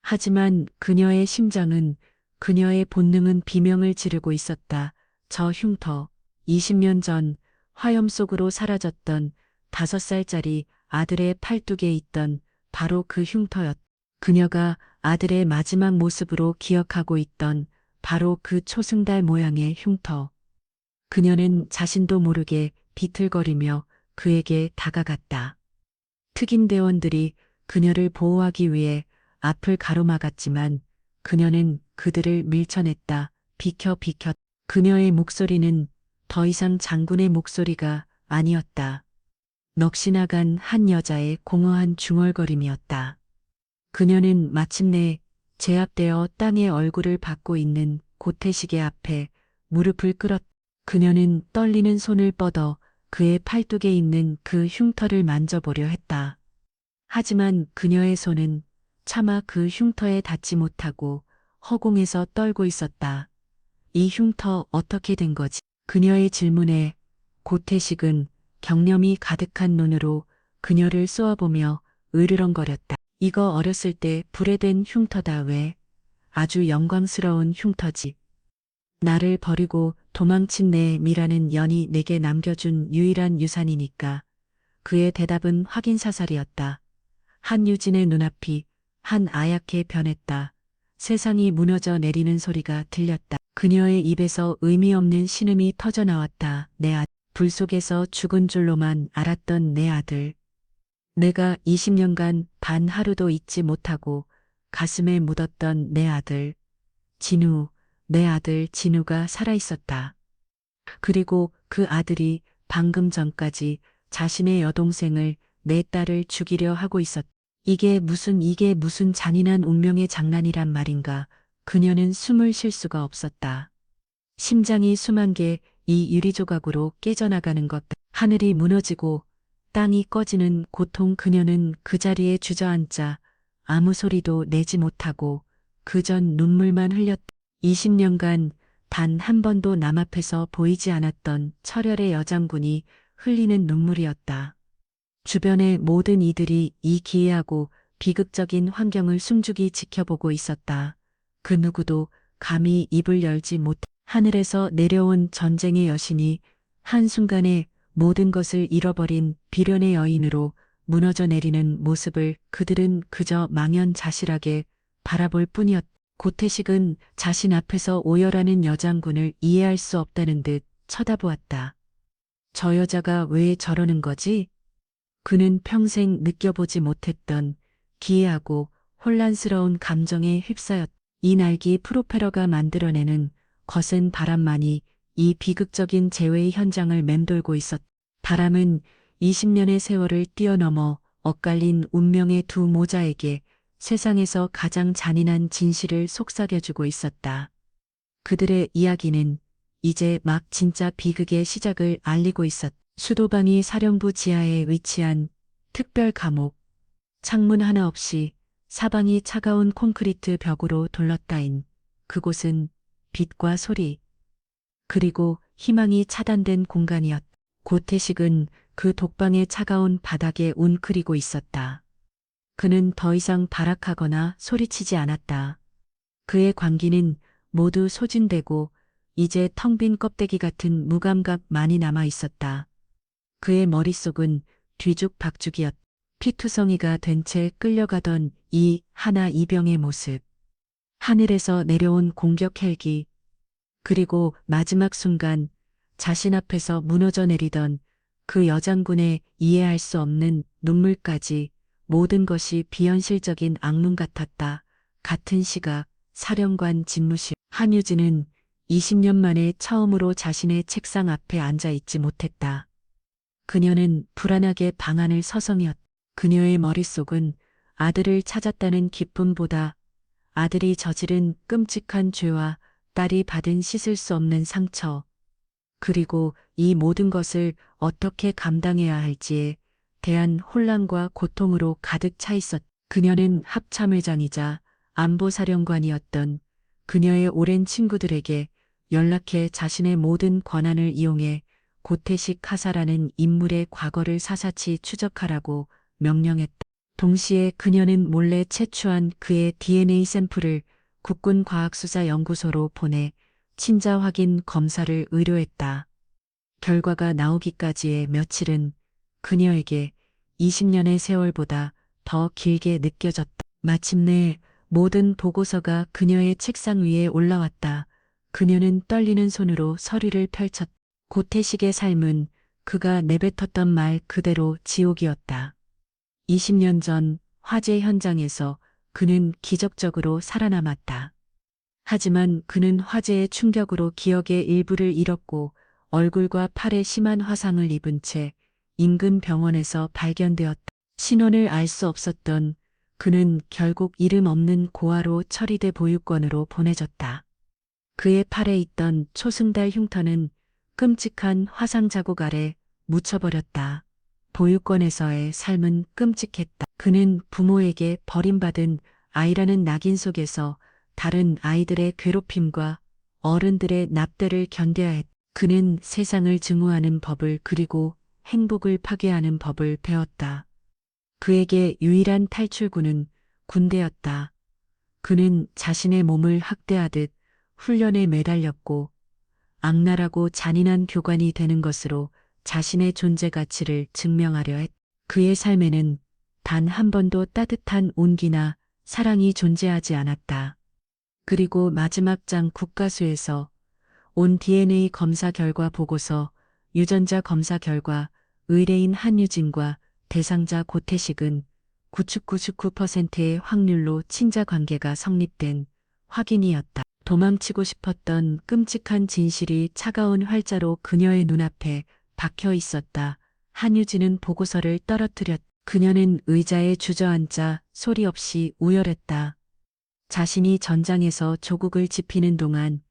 하지만 그녀의 심장은, 그녀의 본능은 비명을 지르고 있었다. 저 흉터. 20년 전 화염 속으로 사라졌던 5살짜리 아들의 팔뚝에 있던 바로 그 흉터였다. 그녀가 아들의 마지막 모습으로 기억하고 있던 바로 그 초승달 모양의 흉터. 그녀는 자신도 모르게 비틀거리며 그에게 다가갔다. 특임대원들이 그녀를 보호하기 위해 앞을 가로막았지만 그녀는 그들을 밀쳐냈다. 비켜 비켜. 그녀의 목소리는 더 이상 장군의 목소리가 아니었다. 넋이 나간 한 여자의 공허한 중얼거림이었다. 그녀는 마침내 제압되어 땅에 얼굴을 받고 있는 고태식의 앞에 무릎을 꿇었다. 그녀는 떨리는 손을 뻗어 그의 팔뚝에 있는 그 흉터를 만져보려 했다. 하지만 그녀의 손은 차마 그 흉터에 닿지 못하고 허공에서 떨고 있었다. 이 흉터 어떻게 된 거지? 그녀의 질문에 고태식은 경념이 가득한 눈으로 그녀를 쏘아보며 으르렁거렸다. 이거 어렸을 때 불에 댄 흉터다. 왜? 아주 영광스러운 흉터지. 나를 버리고 도망친 내 미라는 연이 내게 남겨준 유일한 유산이니까. 그의 대답은 확인사살이었다. 한유진의 눈앞이 한 아얗게 변했다. 세상이 무너져 내리는 소리가 들렸다. 그녀의 입에서 의미 없는 신음이 터져나왔다. 내 아들. 불 속에서 죽은 줄로만 알았던 내 아들. 내가 20년간 단 하루도 잊지 못하고 가슴에 묻었던 내 아들. 진우, 내 아들 진우가 살아있었다. 그리고 그 아들이 방금 전까지 자신의 여동생을, 내 딸을 죽이려 하고 있었다. 이게 무슨 잔인한 운명의 장난이란 말인가. 그녀는 숨을 쉴 수가 없었다. 심장이 수만 개 이 유리조각으로 깨져나가는 것. 하늘이 무너지고 땅이 꺼지는 고통. 그녀는 그 자리에 주저앉자 아무 소리도 내지 못하고 그전 눈물만 흘렸다. 20년간 단 한 번도 남 앞에서 보이지 않았던 철혈의 여장군이 흘리는 눈물이었다. 주변의 모든 이들이 이 기이하고 비극적인 환경을 숨죽이 지켜보고 있었다. 그 누구도 감히 입을 열지 못. 하늘에서 내려온 전쟁의 여신이 한순간에 모든 것을 잃어버린 비련의 여인으로 무너져 내리는 모습을 그들은 그저 망연자실하게 바라볼 뿐이었다. 고태식은 자신 앞에서 오열하는 여장군을 이해할 수 없다는 듯 쳐다보았다. 저 여자가 왜 저러는 거지? 그는 평생 느껴보지 못했던 기이하고 혼란스러운 감정에 휩싸였다. 이 날기 프로펠러가 만들어내는 거센 바람만이 이 비극적인 재회의 현장을 맴돌고 있었다. 바람은 20년의 세월을 뛰어넘어 엇갈린 운명의 두 모자에게 세상에서 가장 잔인한 진실을 속삭여주고 있었다. 그들의 이야기는 이제 막 진짜 비극의 시작을 알리고 있었다. 수도방위 사령부 지하에 위치한 특별 감옥. 창문 하나 없이 사방이 차가운 콘크리트 벽으로 둘러싸인 그곳은 빛과 소리, 그리고 희망이 차단된 공간이었다. 고태식은 그 독방의 차가운 바닥에 웅크리고 있었다. 그는 더 이상 발악하거나 소리치지 않았다. 그의 광기는 모두 소진되고 이제 텅 빈 껍데기 같은 무감각만이 남아 있었다. 그의 머릿속은 뒤죽박죽이었다. 피투성이가 된 채 끌려가던 이 하나 이병의 모습. 하늘에서 내려온 공격 헬기. 그리고 마지막 순간 자신 앞에서 무너져 내리던 그 여장군의 이해할 수 없는 눈물까지. 모든 것이 비현실적인 악몽 같았다. 같은 시각 사령관 집무실. 한유진은 20년 만에 처음으로 자신의 책상 앞에 앉아 있지 못했다. 그녀는 불안하게 방안을 서성였다. 그녀의 머릿속은 아들을 찾았다는 기쁨보다 아들이 저지른 끔찍한 죄와 딸이 받은 씻을 수 없는 상처, 그리고 이 모든 것을 어떻게 감당해야 할지에 대한 혼란과 고통으로 가득 차 있었다. 그녀는 합참의장이자 안보사령관이었던 그녀의 오랜 친구들에게 연락해 자신의 모든 권한을 이용해 고태식 하사라는 인물의 과거를 사사치 추적하라고 명령했다. 동시에 그녀는 몰래 채취한 그의 DNA 샘플을 국군과학수사연구소로 보내 친자 확인 검사를 의뢰했다. 결과가 나오기까지의 며칠은 그녀에게 20년의 세월보다 더 길게 느껴졌다. 마침내 모든 보고서가 그녀의 책상 위에 올라왔다. 그녀는 떨리는 손으로 서류를 펼쳤다. 고태식의 삶은 그가 내뱉었던 말 그대로 지옥이었다. 20년 전 화재 현장에서 그는 기적적으로 살아남았다. 하지만 그는 화재의 충격으로 기억의 일부를 잃었고 얼굴과 팔에 심한 화상을 입은 채 인근 병원에서 발견되었다. 신원을 알 수 없었던 그는 결국 이름 없는 고아로 처리돼 보육원으로 보내졌다. 그의 팔에 있던 초승달 흉터는 끔찍한 화상 자국 아래 묻혀버렸다. 보육원에서의 삶은 끔찍했다. 그는 부모에게 버림받은 아이라는 낙인 속에서 다른 아이들의 괴롭힘과 어른들의 납대를 견뎌야 했다. 그는 세상을 증오하는 법을 그리고 행복을 파괴하는 법을 배웠다. 그에게 유일한 탈출구는 군대였다. 그는 자신의 몸을 학대하듯 훈련에 매달렸고 악랄하고 잔인한 교관이 되는 것으로 자신의 존재 가치를 증명하려 했다. 그의 삶에는 단 한 번도 따뜻한 온기나 사랑이 존재하지 않았다. 그리고 마지막 장 국가수에서 온 DNA 검사 결과 보고서, 유전자 검사 결과, 의뢰인 한유진과 대상자 고태식은 99.99%의 확률로 친자 관계가 성립된 확인이었다. 도망치고 싶었던 끔찍한 진실이 차가운 활자로 그녀의 눈앞에 박혀 있었다. 한유진은 보고서를 떨어뜨렸다. 그녀는 의자에 주저앉아 소리 없이 우열했다. 자신이 전장에서 조국을 지피는 동안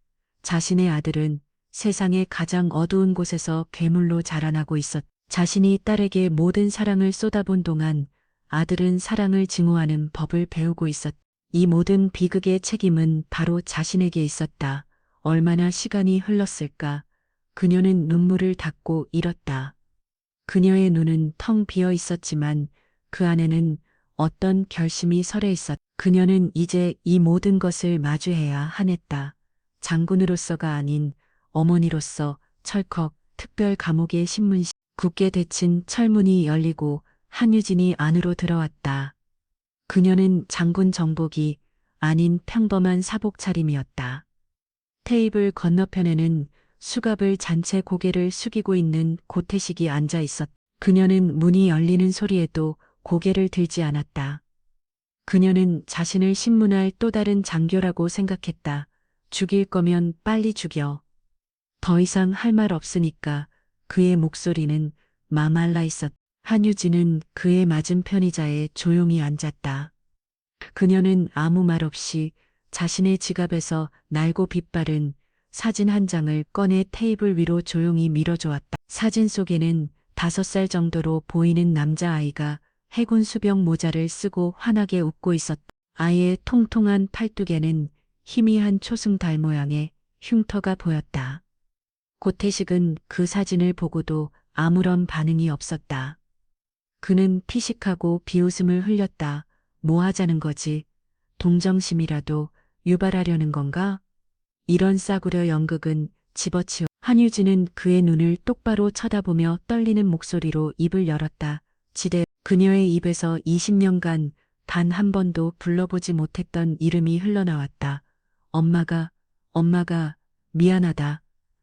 자신의 아들은 세상의 가장 어두운 곳에서 괴물로 자라나고 있었다. 자신이 딸에게 모든 사랑을 쏟아본 동안 아들은 사랑을 증오하는 법을 배우고 있었다. 이 모든 비극의 책임은 바로 자신에게 있었다. 얼마나 시간이 흘렀을까. 그녀는 눈물을 닦고 잃었다. 그녀의 눈은 텅 비어 있었지만 그 안에는 어떤 결심이 설해 있었다. 그녀는 이제 이 모든 것을 마주해야 하냈다. 장군으로서가 아닌 어머니로서. 철컥 특별 감옥의 신문실. 굳게 닫힌 철문이 열리고 한유진이 안으로 들어왔다. 그녀는 장군 정복이 아닌 평범한 사복 차림이었다. 테이블 건너편에는 수갑을 잔 채 고개를 숙이고 있는 고태식이 앉아 있었다. 그녀는 문이 열리는 소리에도 고개를 들지 않았다. 그녀는 자신을 신문할 또 다른 장교라고 생각했다. 죽일 거면 빨리 죽여. 더 이상 할 말 없으니까. 그의 목소리는 마말라 있었다. 한유진은 그의 맞은편 의자에 조용히 앉았다. 그녀는 아무 말 없이 자신의 지갑에서 날고 빛바른 사진 한 장을 꺼내 테이블 위로 조용히 밀어주었다. 사진 속에는 5살 정도로 보이는 남자아이가 해군 수병 모자를 쓰고 환하게 웃고 있었다. 아이의 통통한 팔뚝에는 희미한 초승달 모양의 흉터가 보였다. 고태식은 그 사진을 보고도 아무런 반응이 없었다. 그는 피식하고 비웃음을 흘렸다. 뭐 하자는 거지? 동정심이라도 유발하려는 건가? 이런 싸구려 연극은 집어치워. 한유진은 그의 눈을 똑바로 쳐다보며 떨리는 목소리로 입을 열었다. 지대. 그녀의 입에서 20년간 단 한 번도 불러보지 못했던 이름이 흘러나왔다. 엄마가, 미안하다.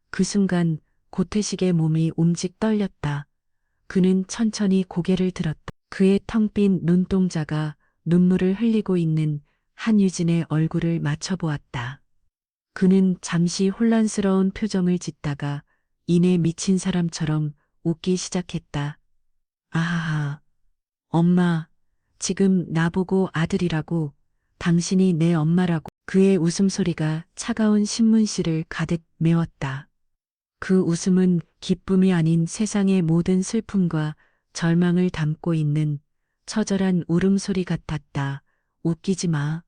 그 순간 고태식의 몸이 움직 떨렸다. 그는 천천히 고개를 들었다. 그의 텅 빈 눈동자가 눈물을 흘리고 있는 한유진의 얼굴을 맞춰보았다. 그는 잠시 혼란스러운 표정을 짓다가 이내 미친 사람처럼 웃기 시작했다. 아하하. 엄마, 지금 나보고 아들이라고, 당신이 내 엄마라고. 그의 웃음소리가 차가운 신문실을 가득 메웠다. 그 웃음은 기쁨이 아닌 세상의 모든 슬픔과 절망을 담고 있는 처절한 울음소리 같았다. 웃기지 마.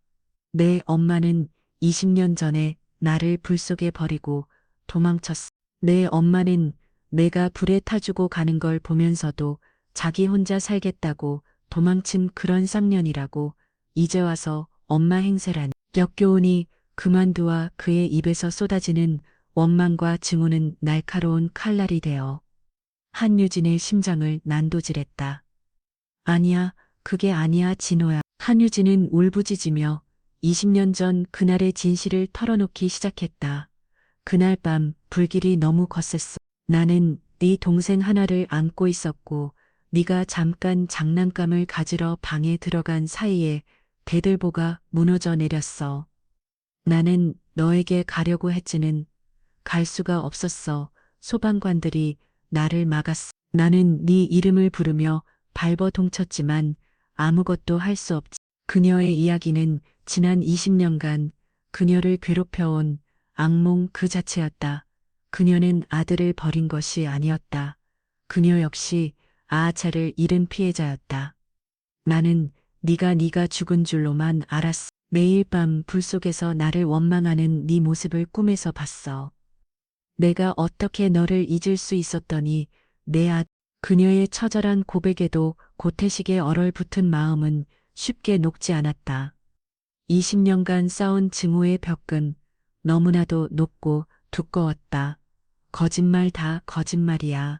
내 엄마는 20년 전에 나를 불 속에 버리고 도망쳤어. 내 엄마는 내가 불에 타주고 가는 걸 보면서도 자기 혼자 살겠다고 도망친 그런 쌍년이라고. 이제 와서 엄마 행세라니. 역겨우니 그만두와 그의 입에서 쏟아지는 원망과 증오는 날카로운 칼날이 되어 한유진의 심장을 난도질했다. 아니야, 그게 아니야, 진호야. 한유진은 울부짖으며 20년 전 그날의 진실을 털어놓기 시작했다. 그날 밤 불길이 너무 거셌어. 나는 네 동생 하나를 안고 있었고 네가 잠깐 장난감을 가지러 방에 들어간 사이에 대들보가 무너져 내렸어. 나는 너에게 가려고 했지는 갈 수가 없었어. 소방관들이 나를 막았어. 나는 네 이름을 부르며 발버둥쳤지만 아무것도 할 수 없지. 그녀의 이야기는 지난 20년간 그녀를 괴롭혀온 악몽 그 자체였다. 그녀는 아들을 버린 것이 아니었다. 그녀 역시 아아차를 잃은 피해자였다. 나는 네가 죽은 줄로만 알았어. 매일 밤 불 속에서 나를 원망하는 네 모습을 꿈에서 봤어. 내가 어떻게 너를 잊을 수 있었더니 그녀의 처절한 고백에도 고태식의 얼얼붙은 마음은 쉽게 녹지 않았다. 20년간 쌓은 증오의 벽은 너무나도 높고 두꺼웠다. 거짓말 다 거짓말이야.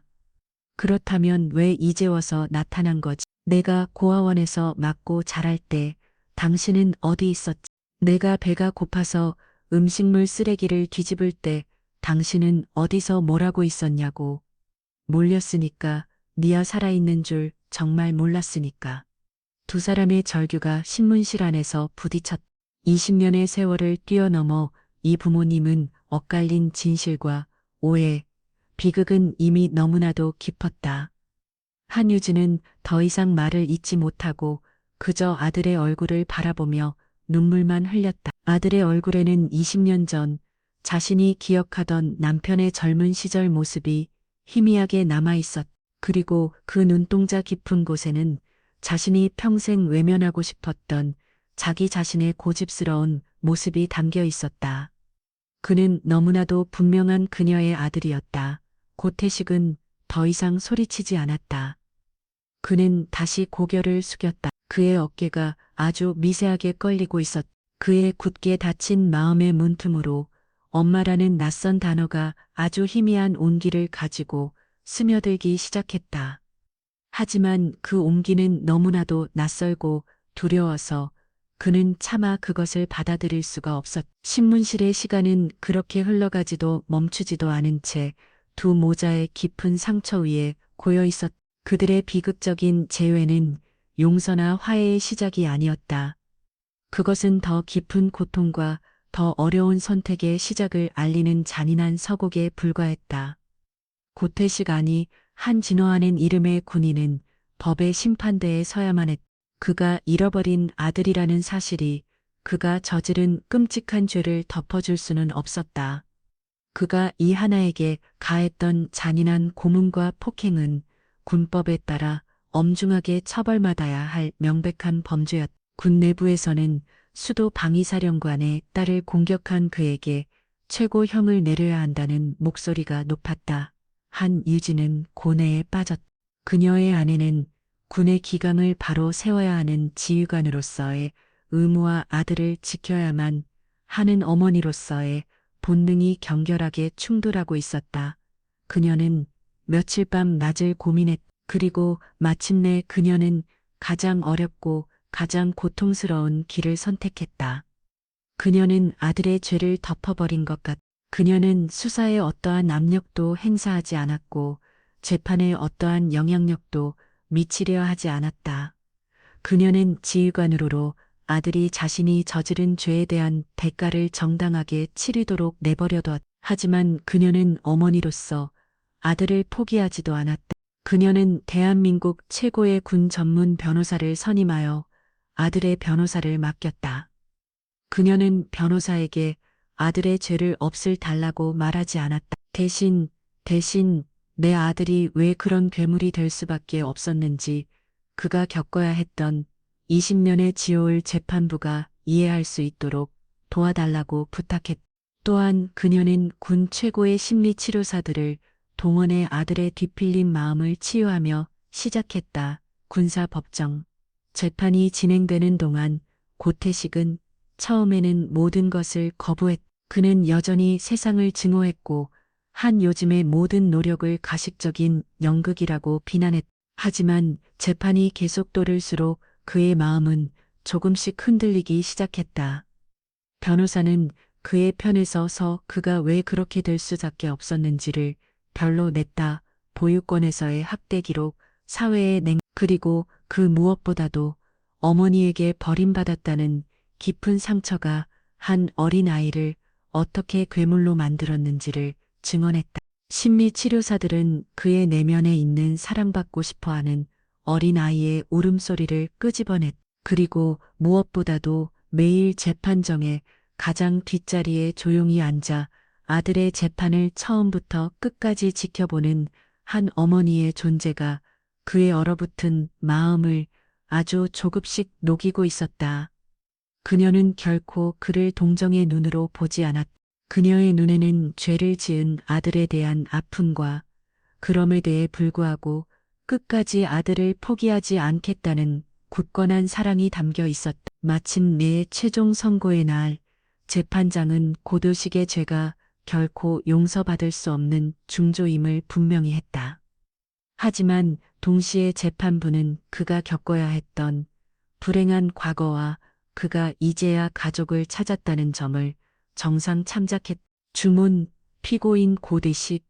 그렇다면 왜 이제 와서 나타난 거지? 내가 고아원에서 맞고 자랄 때 당신은 어디 있었지? 내가 배가 고파서 음식물 쓰레기를 뒤집을 때 당신은 어디서 뭘 하고 있었냐고. 몰렸으니까, 네가 살아있는 줄 정말 몰랐으니까. 두 사람의 절규가 신문실 안에서 부딪혔다. 20년의 세월을 뛰어넘어 이 부모님은 엇갈린 진실과 오해, 비극은 이미 너무나도 깊었다. 한유진은 더 이상 말을 잇지 못하고 그저 아들의 얼굴을 바라보며 눈물만 흘렸다. 아들의 얼굴에는 20년 전 자신이 기억하던 남편의 젊은 시절 모습이 희미하게 남아있었다. 그리고 그 눈동자 깊은 곳에는 자신이 평생 외면하고 싶었던 자기 자신의 고집스러운 모습이 담겨 있었다. 그는 너무나도 분명한 그녀의 아들이었다. 고태식은 더 이상 소리치지 않았다. 그는 다시 고개를 숙였다. 그의 어깨가 아주 미세하게 떨리고 있었다. 그의 굳게 닫힌 마음의 문틈으로 엄마라는 낯선 단어가 아주 희미한 온기를 가지고 스며들기 시작했다. 하지만 그 온기는 너무나도 낯설고 두려워서 그는 차마 그것을 받아들일 수가 없었다. 신문실의 시간은 그렇게 흘러가지도 멈추지도 않은 채 두 모자의 깊은 상처 위에 고여 있었다. 그들의 비극적인 재회는 용서나 화해의 시작이 아니었다. 그것은 더 깊은 고통과 더 어려운 선택의 시작을 알리는 잔인한 서곡에 불과했다. 고태식 아니 한진호하는 이름의 군인은 법의 심판대에 서야만 했다. 그가 잃어버린 아들이라는 사실이 그가 저지른 끔찍한 죄를 덮어줄 수는 없었다. 그가 이 하나에게 가했던 잔인한 고문과 폭행은 군법에 따라 엄중하게 처벌받아야 할 명백한 범죄였다. 군 내부에서는 수도 방위사령관의 딸을 공격한 그에게 최고형을 내려야 한다는 목소리가 높았다. 한유진은 고뇌에 빠졌다. 그녀의 아내는 군의 기강을 바로 세워야 하는 지휘관으로서의 의무와 아들을 지켜야만 하는 어머니로서의 본능이 경결하게 충돌하고 있었다. 그녀는 며칠 밤 낮을 고민했다. 그리고 마침내 그녀는 가장 어렵고 가장 고통스러운 길을 선택했다. 그녀는 아들의 죄를 덮어버린 것 같다. 그녀는 수사에 어떠한 압력도 행사하지 않았고 재판에 어떠한 영향력도 미치려 하지 않았다. 그녀는 지휘관으로 아들이 자신이 저지른 죄에 대한 대가를 정당하게 치르도록 내버려뒀다. 하지만 그녀는 어머니로서 아들을 포기하지도 않았다. 그녀는 대한민국 최고의 군 전문 변호사를 선임하여 아들의 변호사를 맡겼다. 그녀는 변호사에게 아들의 죄를 없을 달라고 말하지 않았다. 대신 내 아들이 왜 그런 괴물이 될 수밖에 없었는지 그가 겪어야 했던 20년의 지옥을 재판부가 이해할 수 있도록 도와달라고 부탁했다. 또한 그녀는 군 최고의 심리치료사들을 동원해 아들의 뒤필린 마음을 치유하며 시작했다. 군사법정. 재판이 진행되는 동안 고태식은 처음에는 모든 것을 거부했다. 그는 여전히 세상을 증오했고 한 요즘의 모든 노력을 가식적인 연극이라고 비난했다. 하지만 재판이 계속 또를수록 그의 마음은 조금씩 흔들리기 시작했다. 변호사는 그의 편에 서서 그가 왜 그렇게 될 수밖에 없었는지를 별로 냈다. 보육원에서의 학대 기록, 사회의 그리고 그 무엇보다도 어머니에게 버림받았다는 깊은 상처가 한 어린 아이를 어떻게 괴물로 만들었는지를 증언했다. 심리치료사들은 그의 내면에 있는 사랑받고 싶어 하는 어린 아이의 울음소리를 끄집어냈다. 그리고 무엇보다도 매일 재판정에 가장 뒷자리에 조용히 앉아 아들의 재판을 처음부터 끝까지 지켜보는 한 어머니의 존재가 그의 얼어붙은 마음을 아주 조금씩 녹이고 있었다. 그녀는 결코 그를 동정의 눈으로 보지 않았다. 그녀의 눈에는 죄를 지은 아들에 대한 아픔과 그럼에 대해 불구하고 끝까지 아들을 포기하지 않겠다는 굳건한 사랑이 담겨 있었다. 마침내 최종 선고의 날, 재판장은 고도식의 죄가 결코 용서받을 수 없는 중조임을 분명히 했다. 하지만 동시에 재판부는 그가 겪어야 했던 불행한 과거와 그가 이제야 가족을 찾았다는 점을 정상 참작했다. 주문, 피고인 고대식,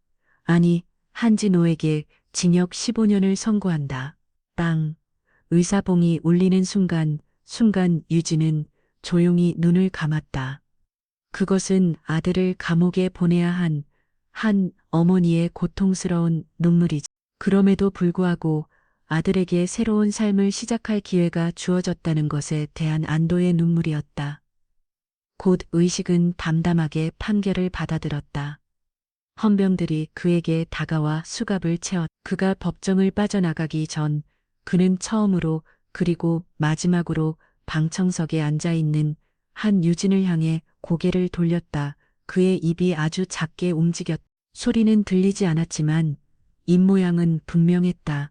아니 한진호에게 징역 15년을 선고한다. 땅, 의사봉이 울리는 순간 유진은 조용히 눈을 감았다. 그것은 아들을 감옥에 보내야 한 어머니의 고통스러운 눈물이지. 그럼에도 불구하고 아들에게 새로운 삶을 시작할 기회가 주어졌다는 것에 대한 안도의 눈물이었다. 곧 의식은 담담하게 판결을 받아들었다. 헌병들이 그에게 다가와 수갑을 채웠다. 그가 법정을 빠져나가기 전 그는 처음으로 그리고 마지막으로 방청석에 앉아있는 한 유진을 향해 고개를 돌렸다. 그의 입이 아주 작게 움직였다. 소리는 들리지 않았지만 입모양은 분명했다.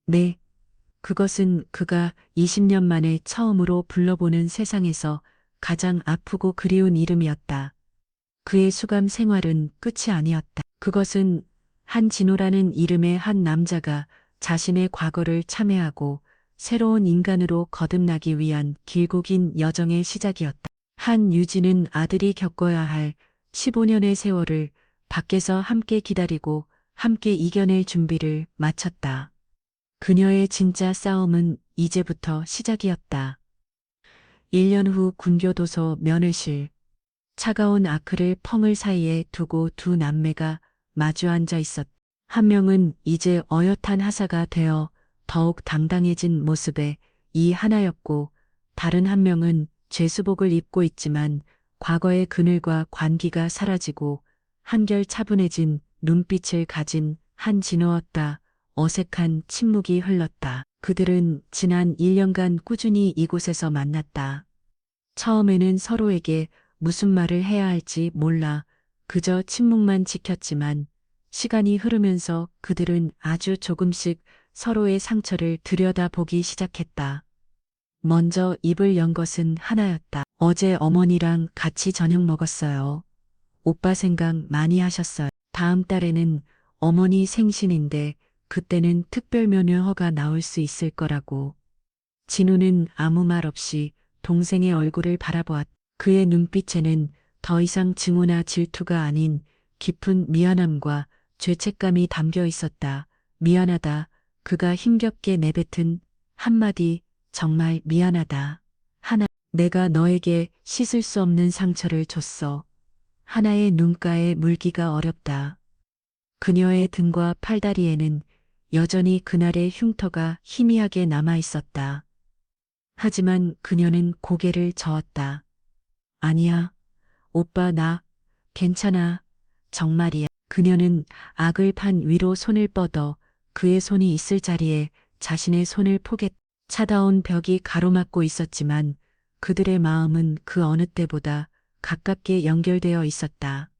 네. 그것은 그가 20년 만에 처음으로 불러보는 세상에서 가장 아프고 그리운 이름이었다. 그의 수감 생활은 끝이 아니었다. 그것은 한진호라는 이름의 한 남자가 자신의 과거를 참회하고 새로운 인간으로 거듭나기 위한 길고 긴 여정의 시작이었다. 한유진은 아들이 겪어야 할 15년의 세월을 밖에서 함께 기다리고 함께 이겨낼 준비를 마쳤다. 그녀의 진짜 싸움은 이제부터 시작이었다. 1년 후 군교도소 면회실. 차가운 아크릴 펑을 사이에 두고 두 남매가 마주 앉아 있었다. 한 명은 이제 어엿한 하사가 되어 더욱 당당해진 모습에 이 하나였고 다른 한 명은 죄수복을 입고 있지만 과거의 그늘과 관기가 사라지고 한결 차분해진 눈빛을 가진 한진호였다. 어색한 침묵이 흘렀다. 그들은 지난 1년간 꾸준히 이곳에서 만났다. 처음에는 서로에게 무슨 말을 해야 할지 몰라 그저 침묵만 지켰지만 시간이 흐르면서 그들은 아주 조금씩 서로의 상처를 들여다보기 시작했다. 먼저 입을 연 것은 하나였다. 어제 어머니랑 같이 저녁 먹었어요. 오빠 생각 많이 하셨어요. 다음 달에는 어머니 생신인데 그때는 특별 면회허가 나올 수 있을 거라고. 진우는 아무 말 없이 동생의 얼굴을 바라보았다. 그의 눈빛에는 더 이상 증오나 질투가 아닌 깊은 미안함과 죄책감이 담겨 있었다. 미안하다. 그가 힘겹게 내뱉은 한마디 정말 미안하다. 하나, 내가 너에게 씻을 수 없는 상처를 줬어. 하나의 눈가에 물기가 어렵다. 그녀의 등과 팔다리에는 여전히 그날의 흉터가 희미하게 남아 있었다. 하지만 그녀는 고개를 저었다. 아니야, 오빠 나 괜찮아. 정말이야. 그녀는 악을 판 위로 손을 뻗어 그의 손이 있을 자리에 자신의 손을 포개 차다운 벽이 가로막고 있었지만 그들의 마음은 그 어느 때보다 가깝게 연결되어 있었다.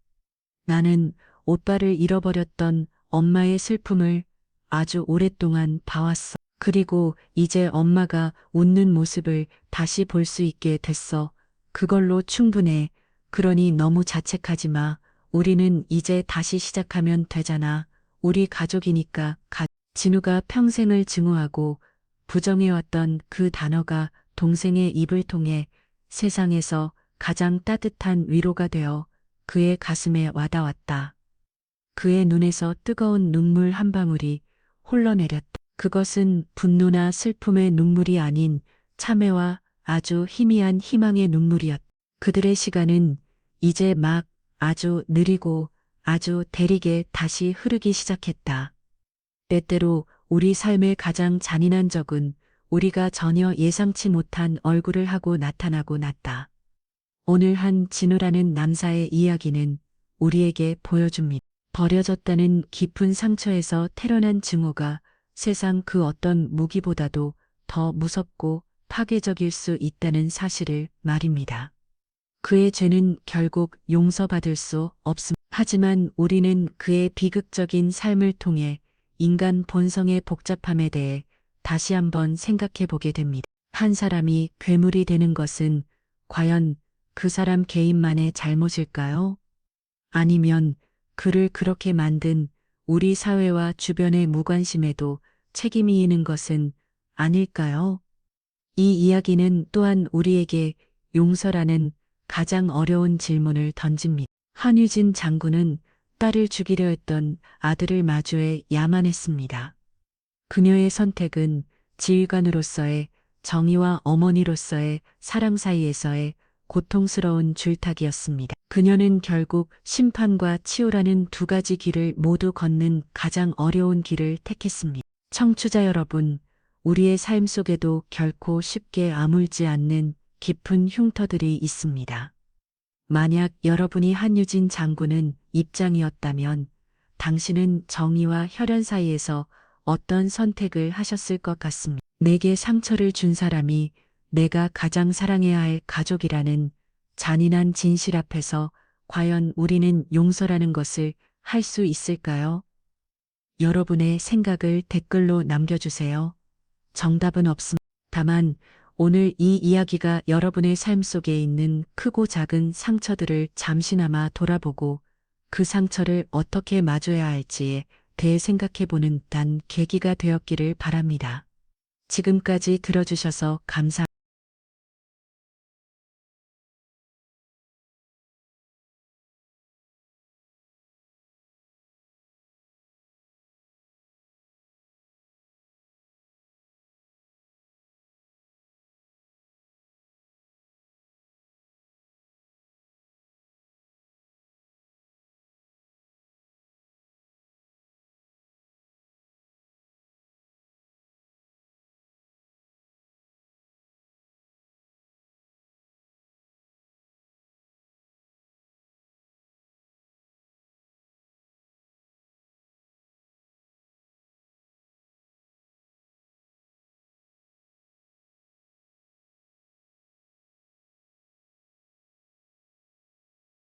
나는 오빠를 잃어버렸던 엄마의 슬픔을 아주 오랫동안 봐왔어. 그리고 이제 엄마가 웃는 모습을 다시 볼 수 있게 됐어. 그걸로 충분해. 그러니 너무 자책하지 마. 우리는 이제 다시 시작하면 되잖아. 우리 가족이니까. 진우가 평생을 증오하고 부정해왔던 그 단어가 동생의 입을 통해 세상에서 가장 따뜻한 위로가 되어 그의 가슴에 와닿았다. 그의 눈에서 뜨거운 눈물 한 방울이 흘러내렸다. 그것은 분노나 슬픔의 눈물이 아닌 참회와 아주 희미한 희망의 눈물이었다. 그들의 시간은 이제 막 아주 느리고 아주 대리게 다시 흐르기 시작했다. 때때로 우리 삶의 가장 잔인한 적은 우리가 전혀 예상치 못한 얼굴을 하고 나타나고 났다. 오늘 한 진우라는 남자의 이야기는 우리에게 보여줍니다. 버려졌다는 깊은 상처에서 태어난 증오가 세상 그 어떤 무기보다도 더 무섭고 파괴적일 수 있다는 사실을 말입니다. 그의 죄는 결국 용서받을 수 없습니다. 하지만 우리는 그의 비극적인 삶을 통해 인간 본성의 복잡함에 대해 다시 한번 생각해 보게 됩니다. 한 사람이 괴물이 되는 것은 과연 그 사람 개인만의 잘못일까요? 아니면 그를 그렇게 만든 우리 사회와 주변의 무관심에도 책임이 있는 것은 아닐까요? 이 이야기는 또한 우리에게 용서라는 가장 어려운 질문을 던집니다. 한유진 장군은 딸을 죽이려 했던 아들을 마주해 야만했습니다. 그녀의 선택은 지휘관으로서의 정의와 어머니로서의 사랑 사이에서의 고통스러운 줄타기였습니다. 그녀는 결국 심판과 치유라는 두 가지 길을 모두 걷는 가장 어려운 길을 택했습니다. 청취자 여러분, 우리의 삶 속에도 결코 쉽게 아물지 않는 깊은 흉터들이 있습니다. 만약 여러분이 한유진 장군은 입장이었다면 당신은 정의와 혈연 사이에서 어떤 선택을 하셨을 것 같습니다. 내게 상처를 준 사람이 내가 가장 사랑해야 할 가족이라는 잔인한 진실 앞에서 과연 우리는 용서라는 것을 할 수 있을까요? 여러분의 생각을 댓글로 남겨주세요. 정답은 없습니다. 다만 오늘 이 이야기가 여러분의 삶 속에 있는 크고 작은 상처들을 잠시나마 돌아보고 그 상처를 어떻게 마주해야 할지에 대해 생각해보는 단 계기가 되었기를 바랍니다. 지금까지 들어주셔서 감사합니다.